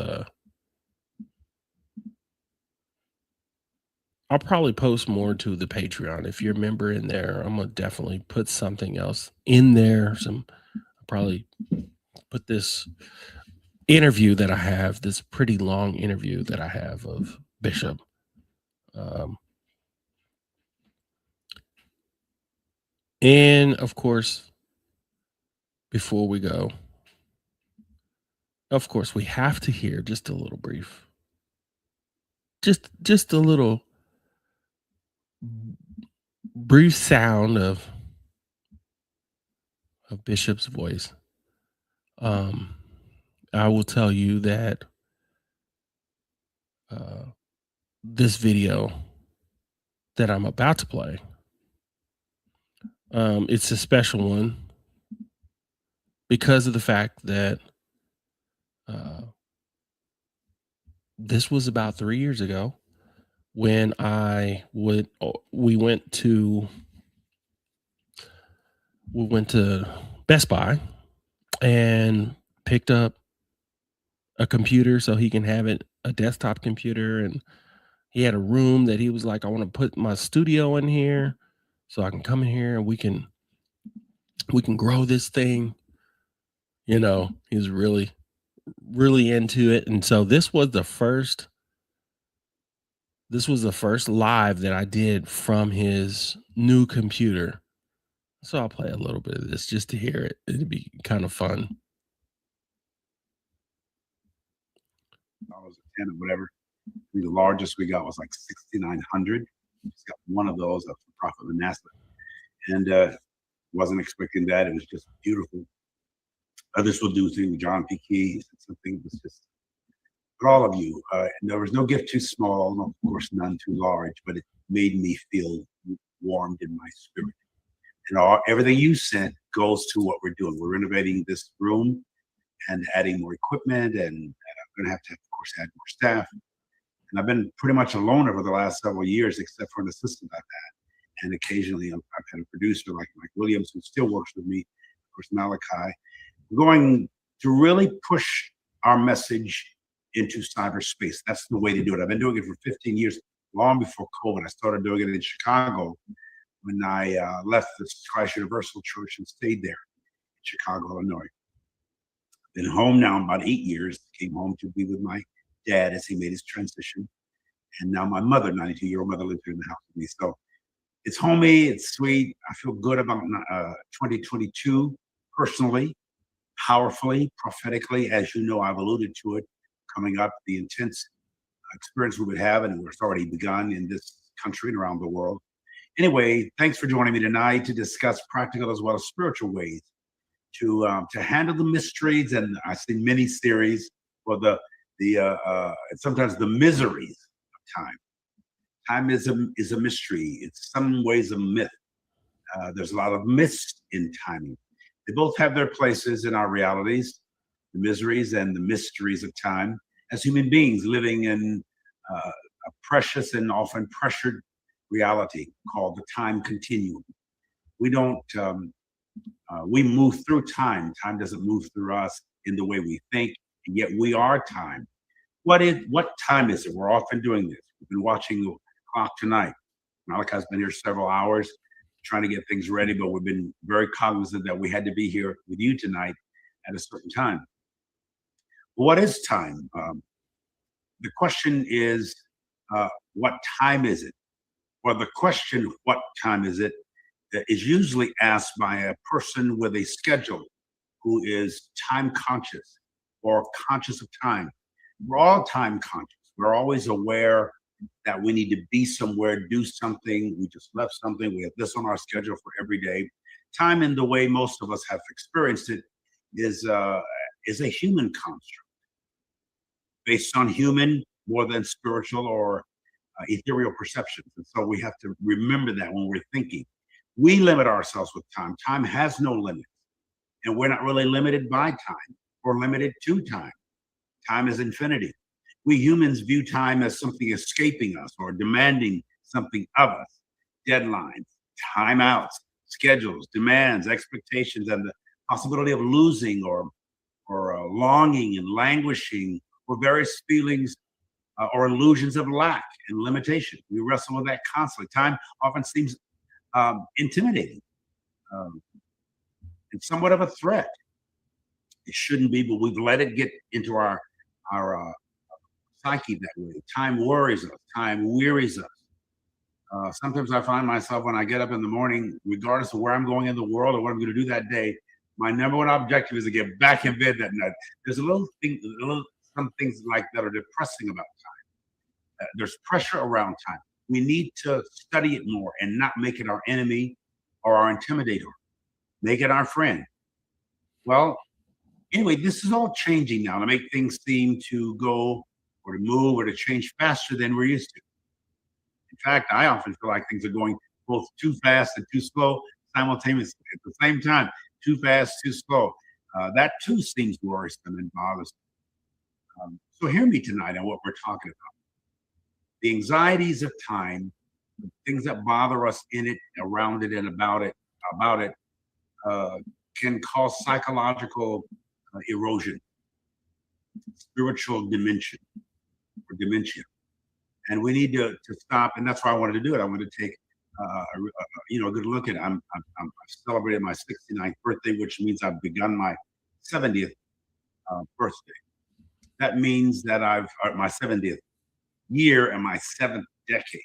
I'll probably post more to the Patreon. If you're a member in there, I'm gonna definitely put something else in there. I'll probably put this interview that I have, this pretty long interview that I have of Bishop. And of course, before we go, of course, we have to hear just a little brief, just a little brief sound of Bishop's voice. I will tell you that this video that I'm about to play, it's a special one because of the fact that this was about 3 years ago when we went to Best Buy and picked up a computer so he can have it, a desktop computer, and he had a room that he was like, I want to put my studio in here so I can come in here and we can grow this thing. He was really, really into it. And so this was the first live that I did from his new computer. So I'll play a little bit of this just to hear it. It'd be kind of fun. $10 or whatever. The largest we got was like 6,900. Just got one of those up for profit with NASA, and wasn't expecting that. It was just beautiful. Others will do things. John P. Key said something was just for all of you. There was no gift too small, no, of course, none too large, but it made me feel warmed in my spirit. And everything you sent goes to what we're doing. We're renovating this room and adding more equipment, and I'm going to have, of course, add more staff. And I've been pretty much alone over the last several years, except for an assistant I've had. And occasionally I've had a producer like Mike Williams, who still works with me, of course, Malachi. We're going to really push our message into cyberspace. That's the way to do it. I've been doing it for 15 years. long before COVID. I started doing it in Chicago when I left the Christ Universal Church and stayed there in Chicago, Illinois. Been home now about 8 years. Came home to be with my dad as he made his transition. And now my mother, 92-year-old mother, lives here in the house with me. So it's homey, it's sweet. I feel good about 2022 personally, powerfully, prophetically. As you know, I've alluded to it coming up, the intense experience we would have, and it's already begun in this country and around the world. Anyway, thanks for joining me tonight to discuss practical as well as spiritual ways to handle the mysteries, and I see many series for the sometimes the miseries of time. Time is a mystery. It's some ways a myth. There's a lot of myths in timing. They both have their places in our realities, the miseries and the mysteries of time. As human beings living in a precious and often pressured reality called the time continuum. We don't, we move through time. Time doesn't move through us in the way we think, and yet we are time. What time is it? We're often doing this. We've been watching the clock tonight. Malachi's been here several hours trying to get things ready, but we've been very cognizant that we had to be here with you tonight at a certain time. What is time? The question is, what time is it? Well, the question, what time is it, is usually asked by a person with a schedule who is time conscious or conscious of time. We're all time conscious. We're always aware that we need to be somewhere, do something. We just left something. We have this on our schedule for every day. Time, in the way most of us have experienced it, is a human construct based on human more than spiritual or ethereal perceptions. And so we have to remember that when we're thinking. We limit ourselves with time. Time has no limits. And we're not really limited by time or limited to time. Time is infinity. We humans view time as something escaping us or demanding something of us. Deadlines, timeouts, schedules, demands, expectations, and the possibility of losing or longing and languishing or various feelings or illusions of lack and limitation. We wrestle with that constantly. Time often seems intimidating and somewhat of a threat. It shouldn't be, but we've let it get into our psyche that way. Time worries us. Time wearies us. Sometimes I find myself when I get up in the morning, regardless of where I'm going in the world or what I'm going to do that day, my number one objective is to get back in bed that night. There's some things like that are depressing about time. There's pressure around time. We need to study it more and not make it our enemy or our intimidator. Make it our friend. Well, anyway, this is all changing now to make things seem to go or to move or to change faster than we're used to. In fact, I often feel like things are going both too fast and too slow simultaneously at the same time. Too fast, too slow. That too seems worrisome and bothersome. So hear me tonight on what we're talking about. The anxieties of time, the things that bother us in it, around it, and about it, can cause psychological erosion, spiritual dementia. And we need to stop, and that's why I wanted to do it. I wanted to take a good look at it. I've celebrated my 69th birthday, which means I've begun my 70th birthday. That means that my 70th year and my 7th decade.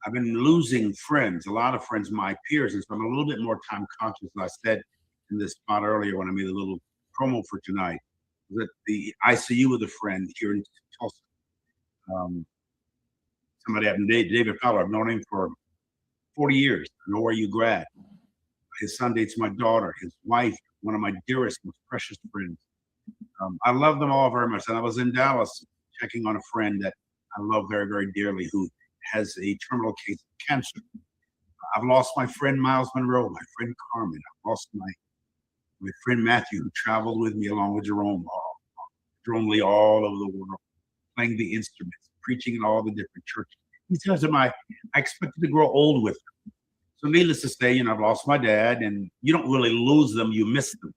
I've been losing friends, a lot of friends, my peers, and so I'm a little bit more time conscious. As I said in this spot earlier when I made a little promo for tonight, that the ICU with a friend here in Tulsa. Somebody, David Fowler, I've known him for 40 years. I know where you grad. His son dates my daughter, his wife, one of my dearest, most precious friends. I love them all very much. And I was in Dallas checking on a friend that I love very, very dearly who has a terminal case of cancer. I've lost my friend Miles Monroe, my friend Carmen. I've lost my friend Matthew, who traveled with me along with Jerome Lee all over the world, playing the instruments, preaching in all the different churches. These guys are I expected to grow old with them. So needless to say, I've lost my dad, and you don't really lose them, you miss them.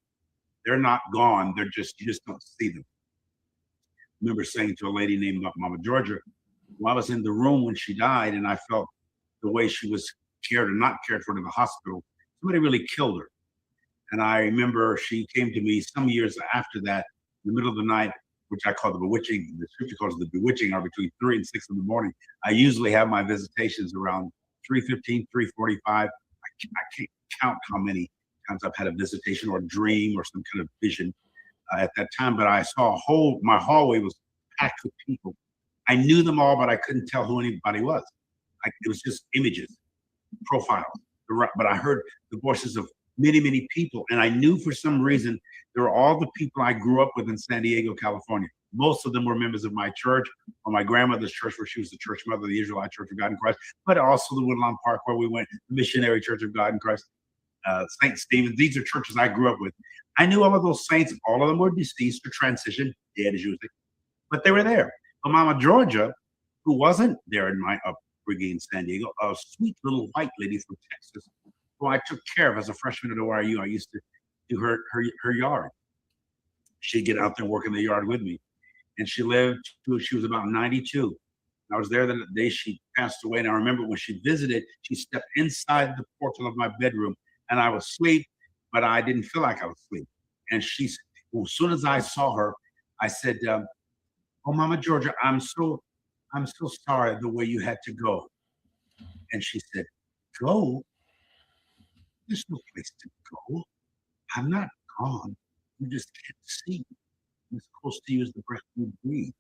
They're not gone, you just don't see them. I remember saying to a lady named Mama Georgia, Well, I was in the room when she died, and I felt the way she was cared or not cared for in the hospital. Somebody really killed her. And I remember she came to me some years after that, in the middle of the night, which I call the bewitching. The scripture calls the bewitching, are between 3 and 6 in the morning. I usually have my visitations around 3:15, 3:45. I can't count how many times I've had a visitation or a dream or some kind of vision at that time. But I saw my hallway was packed with people. I knew them all, but I couldn't tell who anybody was. It was just images, profiles. But I heard the voices of many, many people. And I knew for some reason they were all the people I grew up with in San Diego, California. Most of them were members of my church or my grandmother's church, where she was the church mother of the Israelite Church of God in Christ, but also the Woodlawn Park, where we went, the Missionary Church of God in Christ, St. Stephen. These are churches I grew up with. I knew all of those saints. All of them were deceased or transitioned, dead as usually, but they were there. But Mama Georgia, who wasn't there in my upbringing in San Diego, a sweet little white lady from Texas, who I took care of as a freshman at ORU. I used to do her yard. She'd get out there and work in the yard with me. And she lived till she was about 92. I was there the day she passed away. And I remember when she visited, she stepped inside the portal of my bedroom, and I was asleep, but I didn't feel like I was asleep. And well, as soon as I saw her, I said, "Oh, Mama Georgia, I'm so sorry the way you had to go." And she said, "Go? There's no place to go. I'm not gone. You just can't see. As close to you as the breath you breathe."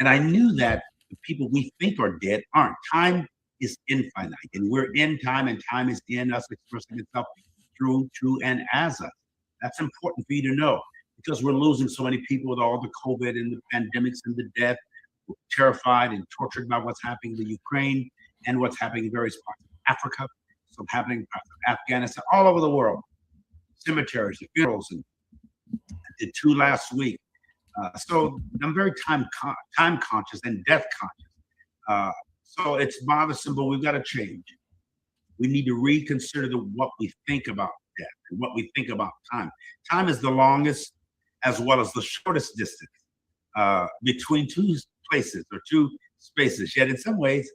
And I knew that the people we think are dead aren't. Time is infinite, and we're in time, and time is in us, expressing itself through, to, and as us. That's important for you to know, because we're losing so many people with all the COVID and the pandemics and the death. We're terrified and tortured by what's happening in the Ukraine and what's happening in various parts of Africa, some happening in parts of Afghanistan, all over the world. Cemeteries and funerals, and I did 2 last week. So I'm very time conscious and death conscious. So it's bothersome, but we've got to change. We need to reconsider what we think about death and what we think about time. Time is the longest as well as the shortest distance between two places or two spaces. Yet in some ways,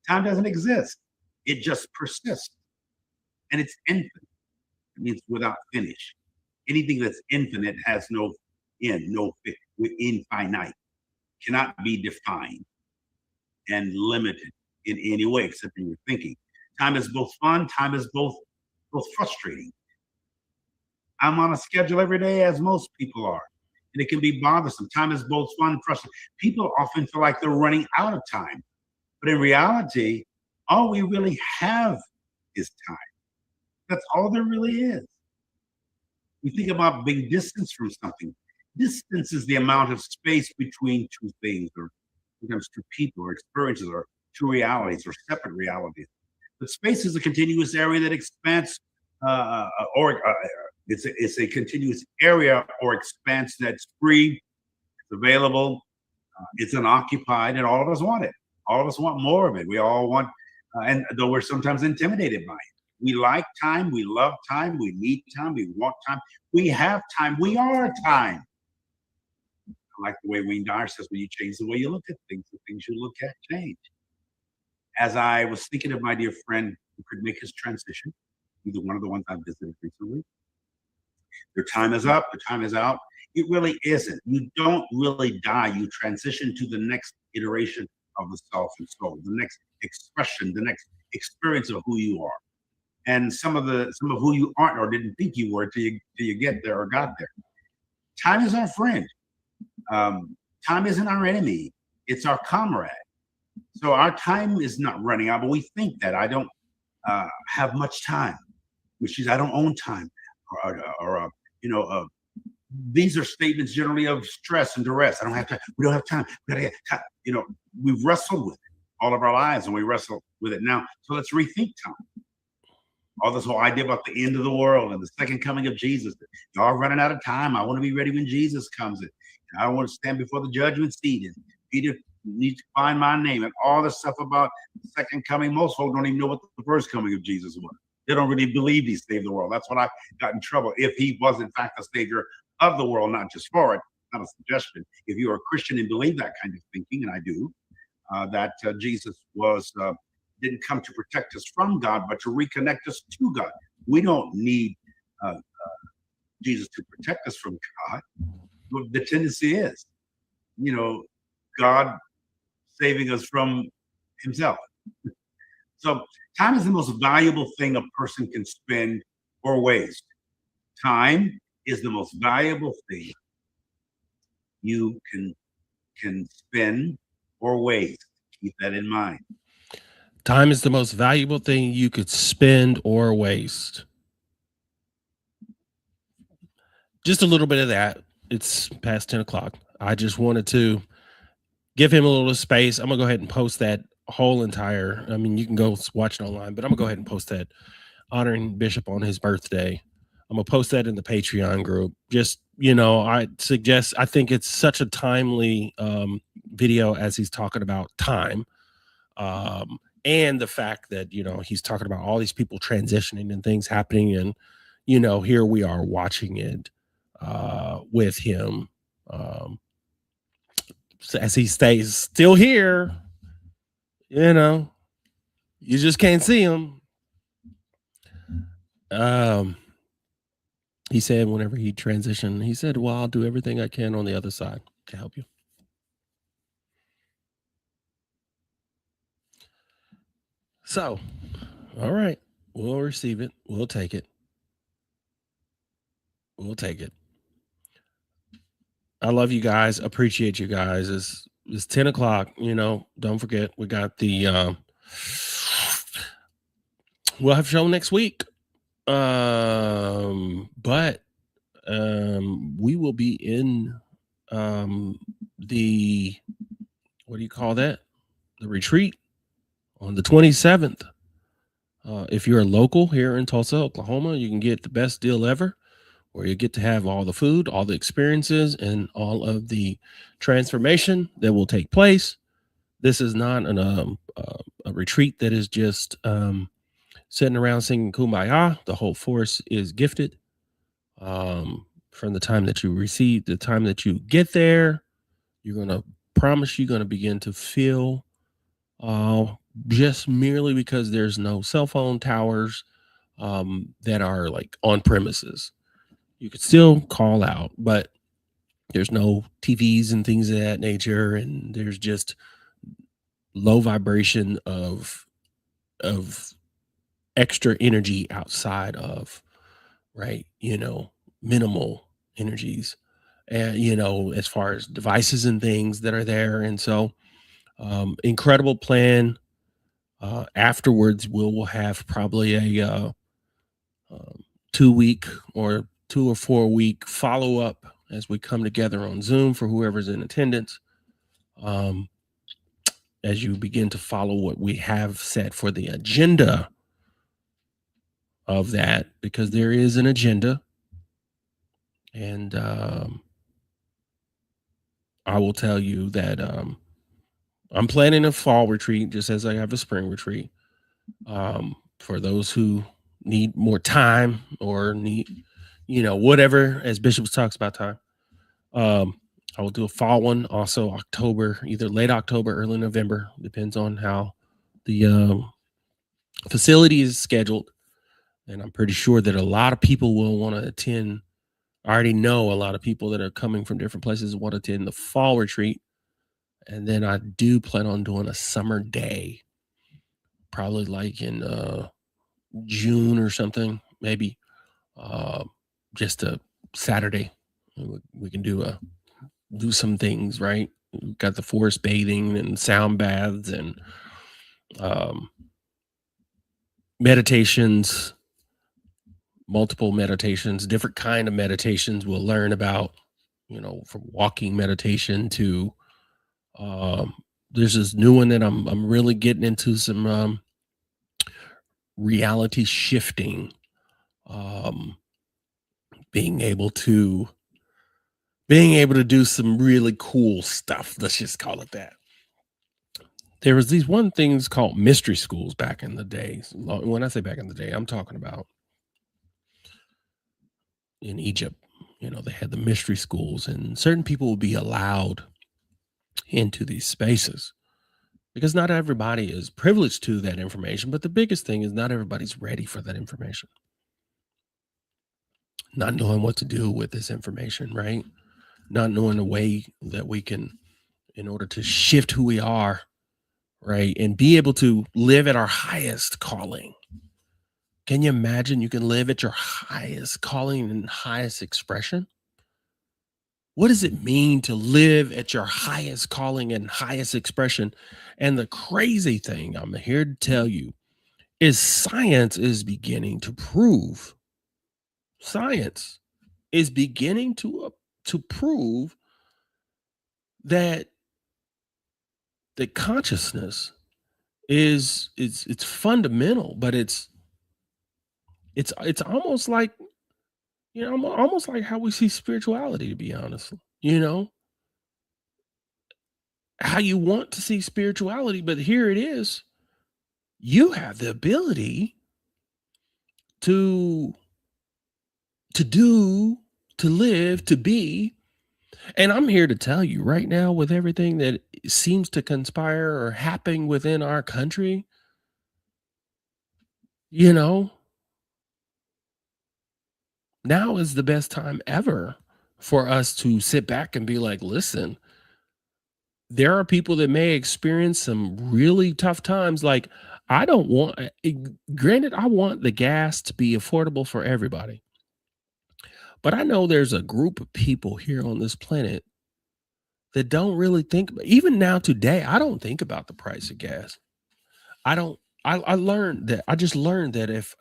time doesn't exist. It just persists. And it's infinite. It means without finish. Anything that's infinite has no end, infinite, cannot be defined and limited in any way except in your thinking. Time is both fun, time is both frustrating. I'm on a schedule every day, as most people are, and it can be bothersome. Time is both fun and frustrating. People often feel like they're running out of time, but in reality, all we really have is time. That's all there really is. We think about being distanced from something. Distance is the amount of space between two things, or sometimes two people, or experiences, or two realities, or separate realities. But space is a continuous area that expands, it's a continuous area or expanse that's free, it's available, it's unoccupied, and all of us want it. All of us want more of it. We all want, and though we're sometimes intimidated by it. We like time, we love time, we need time, we want time, we have time, we are time. I like the way Wayne Dyer says, when you change the way you look at things, the things you look at change. As I was thinking of my dear friend who could make his transition, either one of the ones I've visited recently, their time is up, their time is out. It really isn't. You don't really die. You transition to the next iteration of the self and soul, the next expression, the next experience of who you are. And some of who you aren't or didn't think you were till you get there or got there. Time is our friend. Time isn't our enemy. It's our comrade. So our time is not running out, but we think that I don't have much time, which is I don't own time, these are statements generally of stress and duress. I don't have time. We don't have time. We gotta get time. We've wrestled with it all of our lives, and we wrestle with it now. So let's rethink time. All this whole idea about the end of the world and the second coming of Jesus. Y'all are running out of time. I want to be ready when Jesus comes in. I don't want to stand before the judgment seat. And Peter needs to find my name, and all this stuff about the second coming. Most folks don't even know what the first coming of Jesus was. They don't really believe he saved the world. That's what I got in trouble. If he was in fact the savior of the world, not just for it, not a suggestion. If you're a Christian and believe that kind of thinking, and I do, that Jesus didn't come to protect us from God, but to reconnect us to God. We don't need Jesus to protect us from God. The tendency is, God saving us from himself. So time is the most valuable thing a person can spend or waste. Time is the most valuable thing you can spend or waste. Keep that in mind. Time is the most valuable thing you could spend or waste. Just a little bit of that. It's past 10 o'clock. I just wanted to give him a little space. I'm going to go ahead and post that whole entire, you can go watch it online, but I'm going to go ahead and post that honoring Bishop on his birthday. I'm going to post that in the Patreon group. Just, I think it's such a timely video as he's talking about time. And the fact that, he's talking about all these people transitioning and things happening. And, here we are watching it with him as he stays still here. You just can't see him. He said whenever he transitioned, he said, well, I'll do everything I can on the other side to help you. So, all right, we'll receive it. We'll take it. We'll take it. I love you guys. Appreciate you guys. It's 10 o'clock. Don't forget, we got the, we'll have a show next week. But we will be in the, what do you call that? The retreat on the 27th. If you're a local here in Tulsa, Oklahoma, you can get the best deal ever, where you get to have all the food, all the experiences, and all of the transformation that will take place. This is not a retreat that is just sitting around singing Kumbaya. The whole force is gifted. From the time that you receive, the time that you get there, you're going to begin to feel just merely because there's no cell phone towers that are like on premises. You could still call out, but there's no TVs and things of that nature. And there's just low vibration of extra energy outside of, right, minimal energies, and, as far as devices and things that are there. And so incredible plan. Afterwards, we'll have probably a 2 week or 2 or 4 week follow-up as we come together on Zoom for whoever's in attendance. As you begin to follow what we have set for the agenda of that, because there is an agenda. And I will tell you that I'm planning a fall retreat just as I have a spring retreat. For those who need more time or need, whatever, as Bishop talks about time. I will do a fall one also October, either late October, early November, depends on how the facility is scheduled. And I'm pretty sure that a lot of people will want to attend. I already know a lot of people that are coming from different places want to attend the fall retreat. And then I do plan on doing a summer day, probably like in June or something, maybe just a Saturday. We can do some things, right? We've got the forest bathing and sound baths and meditations, multiple meditations, different kind of meditations. We'll learn about, from walking meditation to there's this new one that I'm really getting into, some reality shifting, being able to do some really cool stuff. Let's just call it that. There was these one things called mystery schools back in the day. When I say back in the day, I'm talking about in Egypt. They had the mystery schools, and certain people would be allowed into these spaces. because not everybody is privileged to that information. But the biggest thing is not everybody's ready for that information. Not knowing what to do with this information, right? Not knowing the way that we can, in order to shift who we are, right? And be able to live at our highest calling. Can you imagine you can live at your highest calling and highest expression? What does it mean to live at your highest calling and highest expression? And the crazy thing I'm here to tell you is science is beginning to prove. Science is beginning to prove that the consciousness is it's fundamental, but it's almost like, almost like how we see spirituality, to be honest. How you want to see spirituality, but here it is. You have the ability to do, to live, to be. And I'm here to tell you right now, with everything that seems to conspire or happen within our country, now is the best time ever for us to sit back and be like, listen, there are people that may experience some really tough times. Like, granted, I want the gas to be affordable for everybody. But I know there's a group of people here on this planet that don't really think, even now today, I don't think about the price of gas. I just learned that if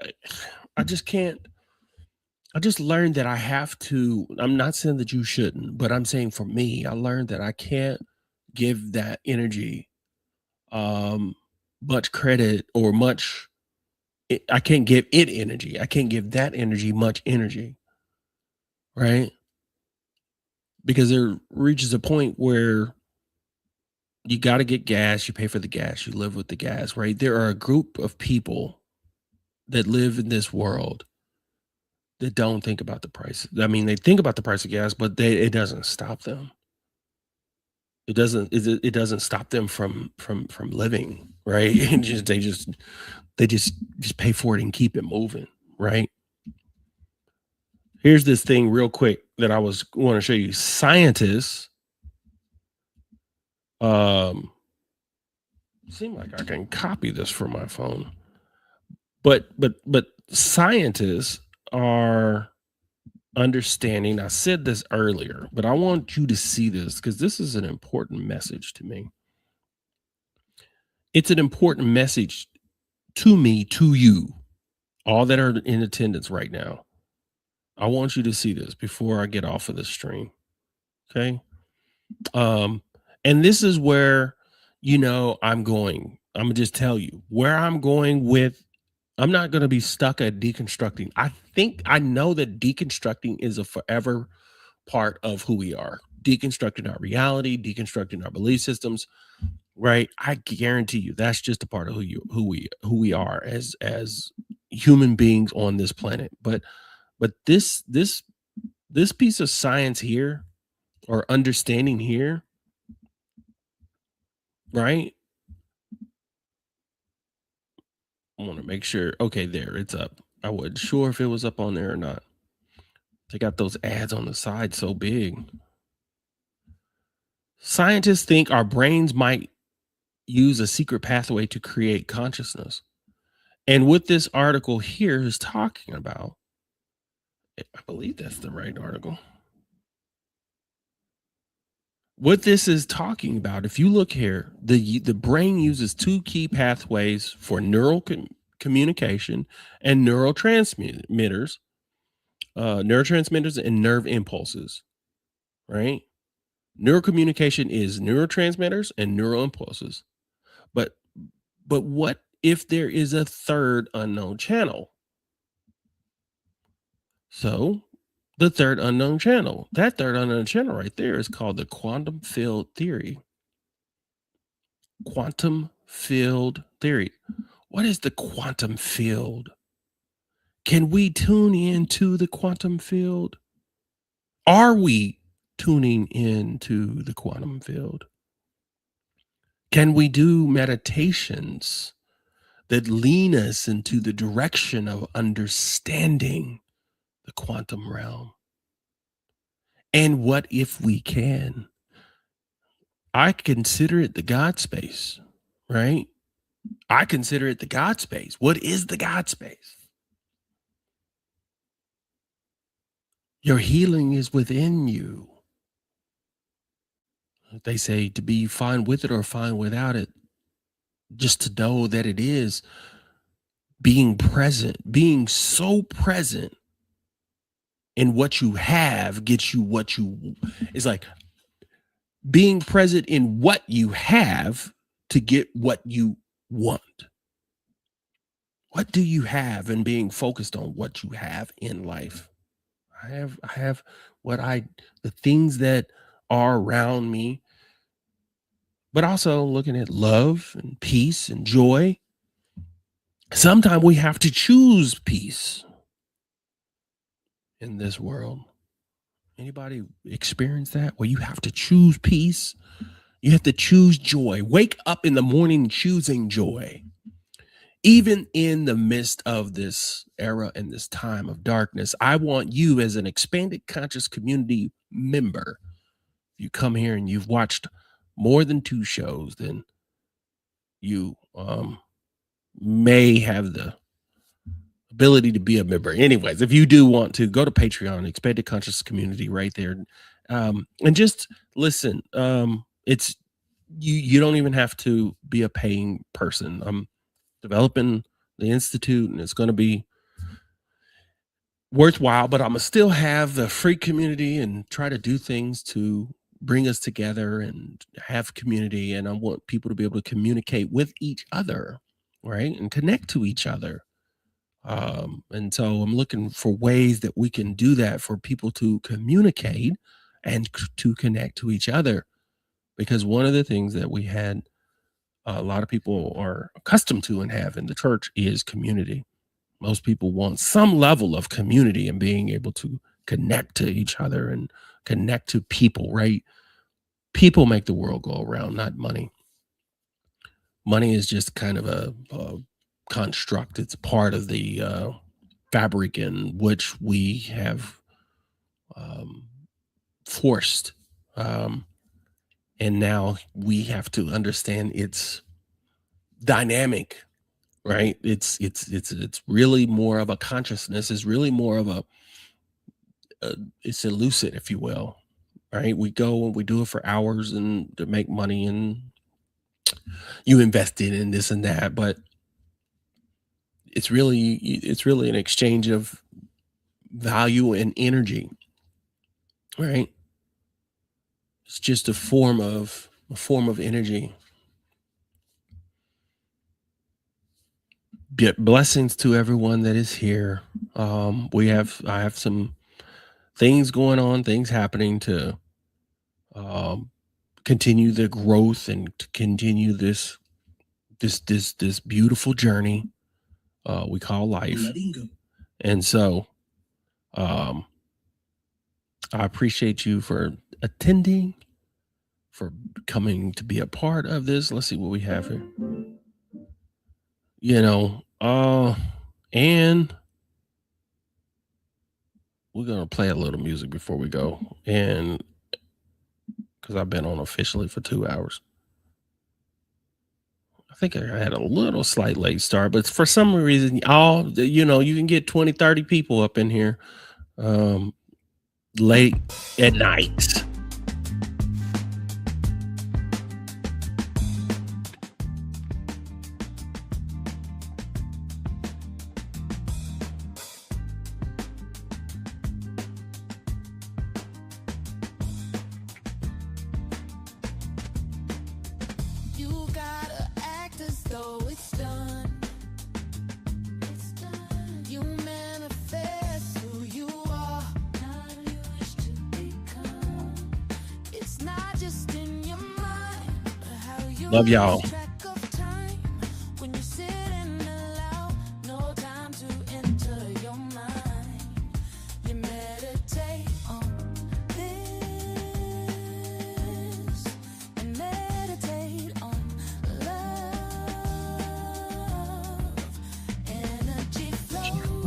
I just can't, I just learned that I have to, I'm not saying that you shouldn't, but I'm saying for me, I learned that I can't give that energy much credit or much, I can't give it energy. I can't give that energy much energy, right? Because there reaches a point where you got to get gas, you pay for the gas, you live with the gas, right? There are a group of people that live in this world that don't think about the price. I mean, they think about the price of gas, but it doesn't stop them. It doesn't stop them from living, right? They just pay for it and keep it moving, right? Here's this thing real quick that I want to show you. Scientists, seem like I can copy this from my phone, but scientists are understanding. I said this earlier, but I want you to see this because this is an important message to me. It's an important message to me, to you, all that are in attendance right now. I want you to see this before I get off of the stream. Okay. And this is where, I'm going. I'm gonna just tell you where I'm going with. I'm not going to be stuck at deconstructing. I know that deconstructing is a forever part of who we are. Deconstructing our reality, deconstructing our belief systems, right? I guarantee you that's just a part of who we are as human beings on this planet. But this piece of science here, or understanding here, right? I want to make sure. Okay, there, it's up. I wasn't sure if it was up on there or not. They got those ads on the side so big. Scientists think our brains might use a secret pathway to create consciousness. And what this article here is talking about, I believe that's the right article. What this is talking about, if you look here, the brain uses two key pathways for neural communication and neurotransmitters and nerve impulses, right? Neurocommunication is neurotransmitters and neural impulses. But what if there is a third unknown channel? So the third unknown channel, that third unknown channel right there is called the quantum field theory. Quantum field theory. What is the quantum field? Can we tune into the quantum field? Are we tuning into the quantum field? Can we do meditations that lean us into the direction of understanding the quantum realm? And what if we can? I consider it the God space, right? I consider it the God space. What is the God space? Your healing is within you. They say to be fine with it or fine without it. Just to know that it is being present, being so present in what you have gets you what you, it's like being present in what you have to get what you want. What do you have, and being focused on what you have in life? I have the things that are around me, but also looking at love and peace and joy. Sometimes we have to choose peace in this world. Anybody experience that? Where you have to choose peace? You have to choose joy. Wake up in the morning choosing joy. Even in the midst of this era and this time of darkness, I want you as an expanded conscious community member, you come here and you've watched more than 2 shows, then you may have the ability to be a member. Anyways, if you do want to, go to Patreon, expanded conscious community right there. And just listen. It's you don't even have to be a paying person. I'm developing the institute, and it's going to be worthwhile, but I'm gonna still have the free community and try to do things to bring us together and have community. And I want people to be able to communicate with each other, right, and connect to each other. And so I'm looking for ways that we can do that for people to communicate and to connect to each other, because one of the things that we had a lot of people are accustomed to and have in the church is community. Most people want some level of community and being able to connect to each other and connect to people, right? People make the world go around, not money. Money is just kind of a construct. It's part of the fabric in which we have forced. And now we have to understand its dynamic, right? It's really more of a consciousness. It's really more of it's elusive, if you will, right? We go and we do it for hours and to make money, and you invest in this and that, but it's really an exchange of value and energy, right? It's just a form of energy. Blessings to everyone that is here. I have some things going on, things happening to continue the growth and to continue this beautiful journey we call life. And so I appreciate you for attending, for coming to be a part of this. Let's see what we have here. And we're going to play a little music before we go, and because I've been on officially for 2 hours. I think I had a little slight late start, but for some reason, you can get 20, 30 people up in here late at night. Love y'all.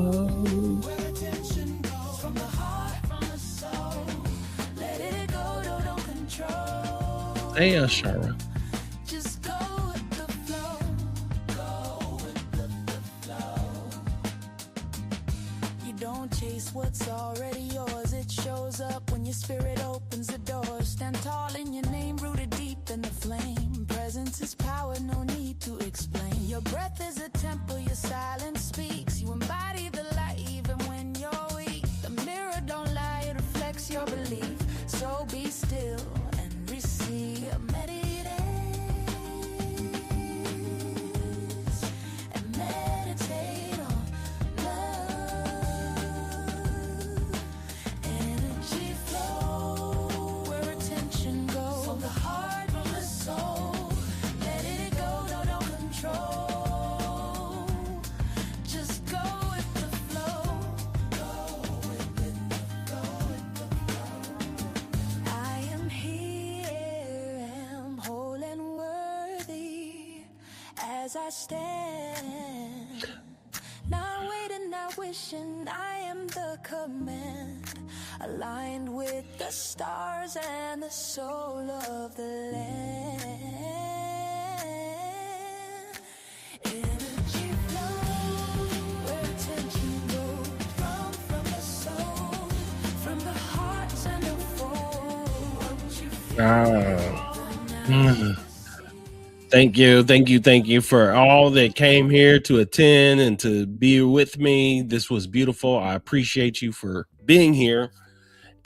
Where attention goes from the heart, from the soul. Let it go, don't control. Hey, Shara. Just go with the flow. Go with the flow. You don't chase what's already yours. It shows up when your spirit opens the door. Stand tall in your name, rooted deep in the flame. Presence is power, no need to explain. Your breath is a temple, your silence speaks. You embody the light even when you're weak. The mirror don't lie, it reflects your belief. So be still and receive. Meditate and meditate on love. Energy flow where attention goes. From the heart, from the soul. Let it go, don't control. Just go with the flow. Go with it, go with the flow. I am here, am whole and worthy as I stand. Not waiting, not wishing, I am the command. Aligned with the stars and the soul of the land. Energy flow where attention goes. From the soul, from the heart and the full. Thank you for all that came here to attend and to be with me. This was beautiful. I appreciate you for being here.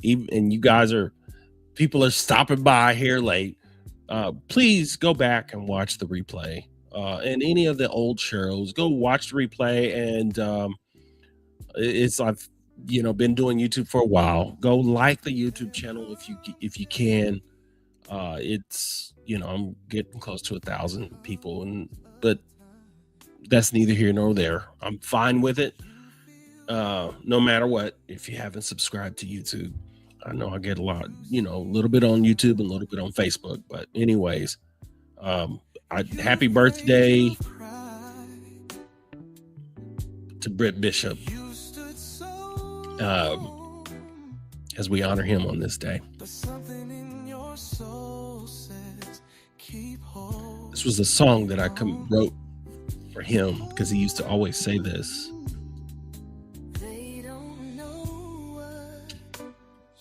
And you guys people are stopping by here late. Please go back and watch the replay. And any of the old shows, go watch the replay. And I've been doing YouTube for a while. Go like the YouTube channel if you can. I'm getting close to 1,000 people, but that's neither here nor there. I'm fine with it. No matter what, if you haven't subscribed to YouTube, I know I get a lot, a little bit on YouTube and a little bit on Facebook, but anyways, happy birthday to Britt Bishop, as we honor him on this day. This was a song that I wrote for him because he used to always say this. They don't know what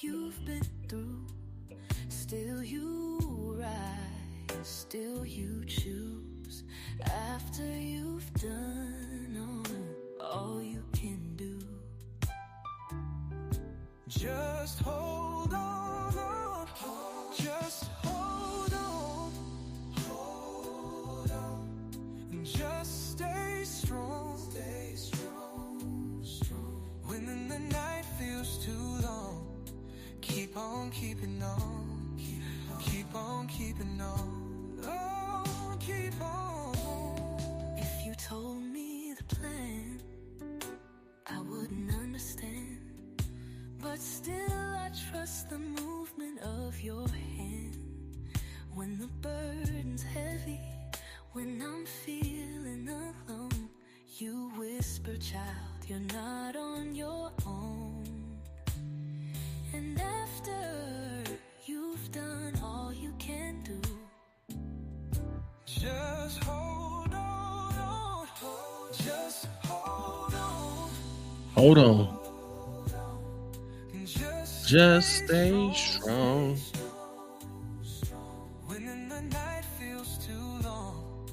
you've been through. Still you rise, still you choose. After you've done all you can do. Just hold on, just hold on, hold on, and just stay strong, strong. When the night feels too long, keep on keeping on, keep on keeping on, oh, keep on. If you told me the plan, I wouldn't understand. But still I trust the movement of your hand. When the burden's heavy, when I'm feeling alone, you whisper, child, you're not on your own. And after you've done all you can do, just hold on, just hold on. Hold on. Just stay strong. When the night feels too long,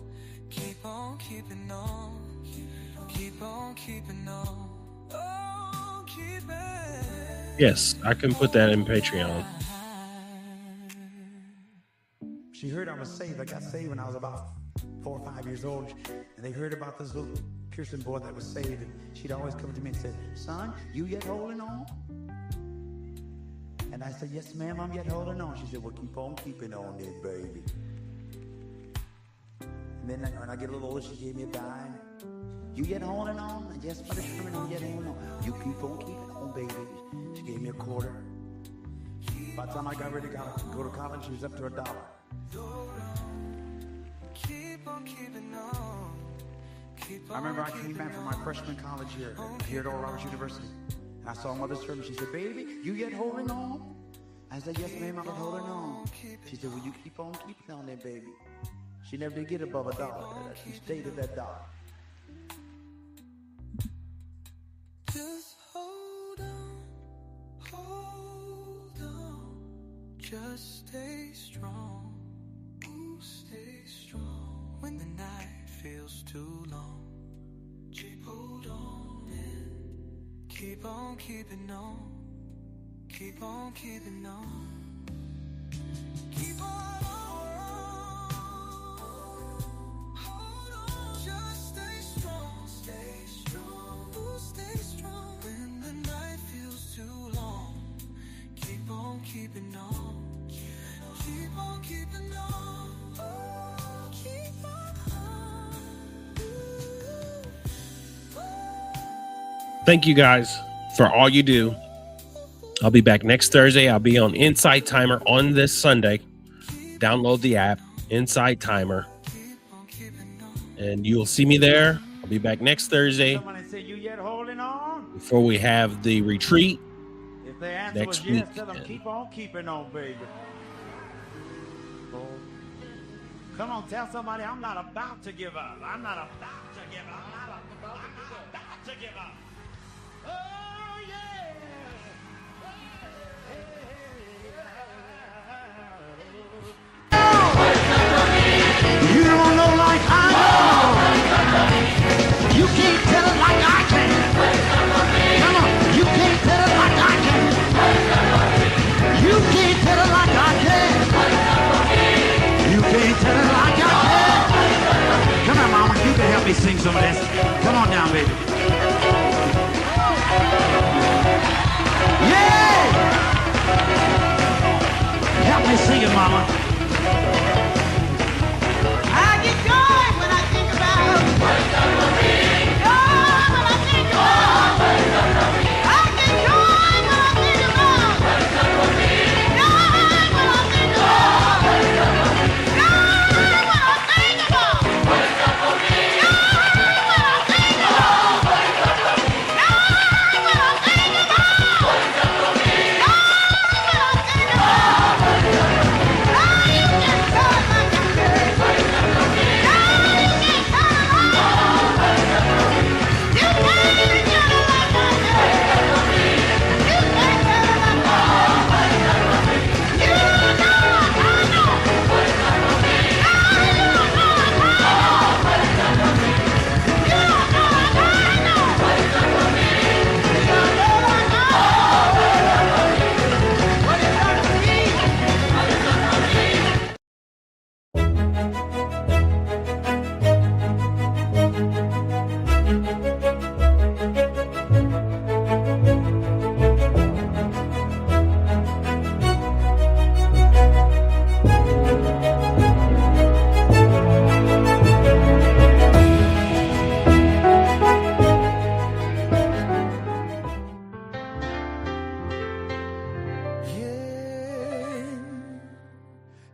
keep on keeping on, keep on keeping on, oh, keep it. Yes, I can put that in Patreon. She heard I was saved. I got saved when I was about 4 or 5 years old, and they heard about this little Pearson boy that was saved, and she'd always come to me and say, "Son, you yet holding on?" And I said, "Yes, ma'am, I'm yet holding on." She said, "Well, keep on keeping on then, baby." And then when I get a little older, she gave me a dime. "You yet holding on?" And yes, Mother Sherman, I'm yet holding on. "You keep on keeping on, baby." She gave me a quarter. By the time I got ready to go to college, she was up to $1. Keep on keeping on, I remember I came back from my freshman college year here at Oral Roberts University. And I saw Mother Sermon. She said, baby, you yet holding on? I said, yes, ma'am, I'm holding on. She said, well, you keep on keeping on there, baby. She never did get above $1. She stayed at that dollar. Just hold on, just stay strong, ooh, stay strong. When the night feels too long, keep hold on and keep on keeping on, keep on keeping on, keep on, hold on, just stay strong, ooh, stay strong. When the night feels too long, keep on keeping on, keep on keeping on, oh, keep on. Thank you guys for all you do. I'll be back next Thursday. I'll be on Insight Timer on this Sunday. Download the app, Insight Timer, and you'll see me there. I'll be back next Thursday Somebody said, you yet holding on? before we have the retreat If the answer next was yes, week. tell them keep on keeping on, baby. Oh. Come on, tell somebody I'm not about to give up. I'm not about to give up. I'm not about to give up. Oh, yeah. You don't know like I know. You can't tell it like I can. Come on, you can't tell it like I can. You can't tell it like I can. You can't tell it like I can. Come on, mama, you can help me sing some of this. Come on down, baby. Yeah! Help me sing it, mama. I get joy when I think about joy when I think about I get joy when I think about joy when I think about joy when I think about joy when I think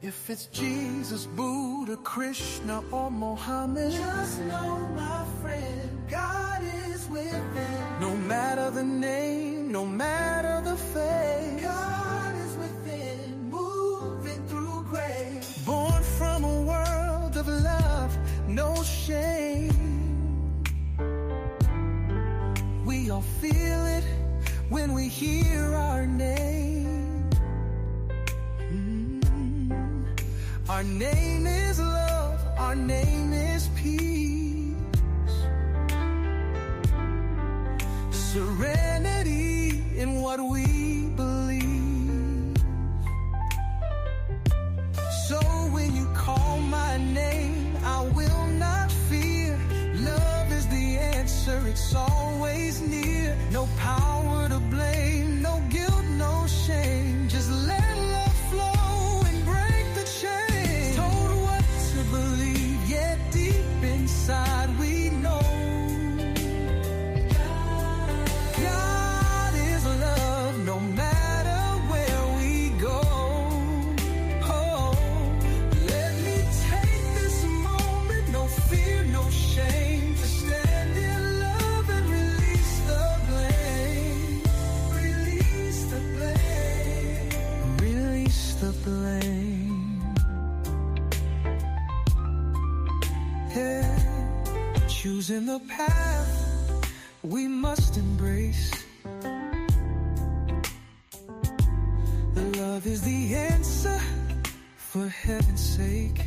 If it's Jesus, Buddha, Krishna, or Mohammed, just know, my friend, God is within. No matter the name, no matter the faith, God is within, moving through grace. Born from a world of love, no shame. We all feel it when we hear our name. Our name is love, our name is peace. Serenity in what we believe. So when you call my name, I will not fear. Love is the answer, it's always near. No power to blame, no guilt, no shame. Just let love flow and break the chain. Believe, yet deep inside we know God is love, no matter where we go. Oh, let me take this moment, no fear, no shame, to stay choosing the path we must embrace. The love is the answer, for heaven's sake.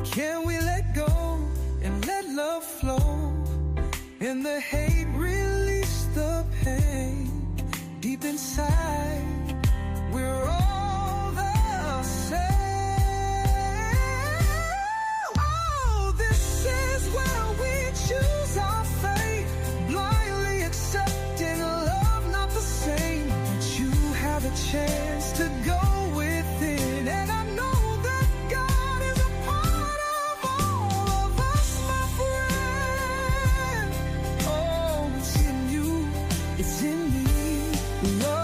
Can we let go and let love flow? And the hate release the pain. Deep inside, we're all the same. Oh, this is where we choose our fate. Blindly accepting love not the same. But you have a chance to go within. And I know that God is a part of all of us, my friend. Oh, it's in you, it's in me. Love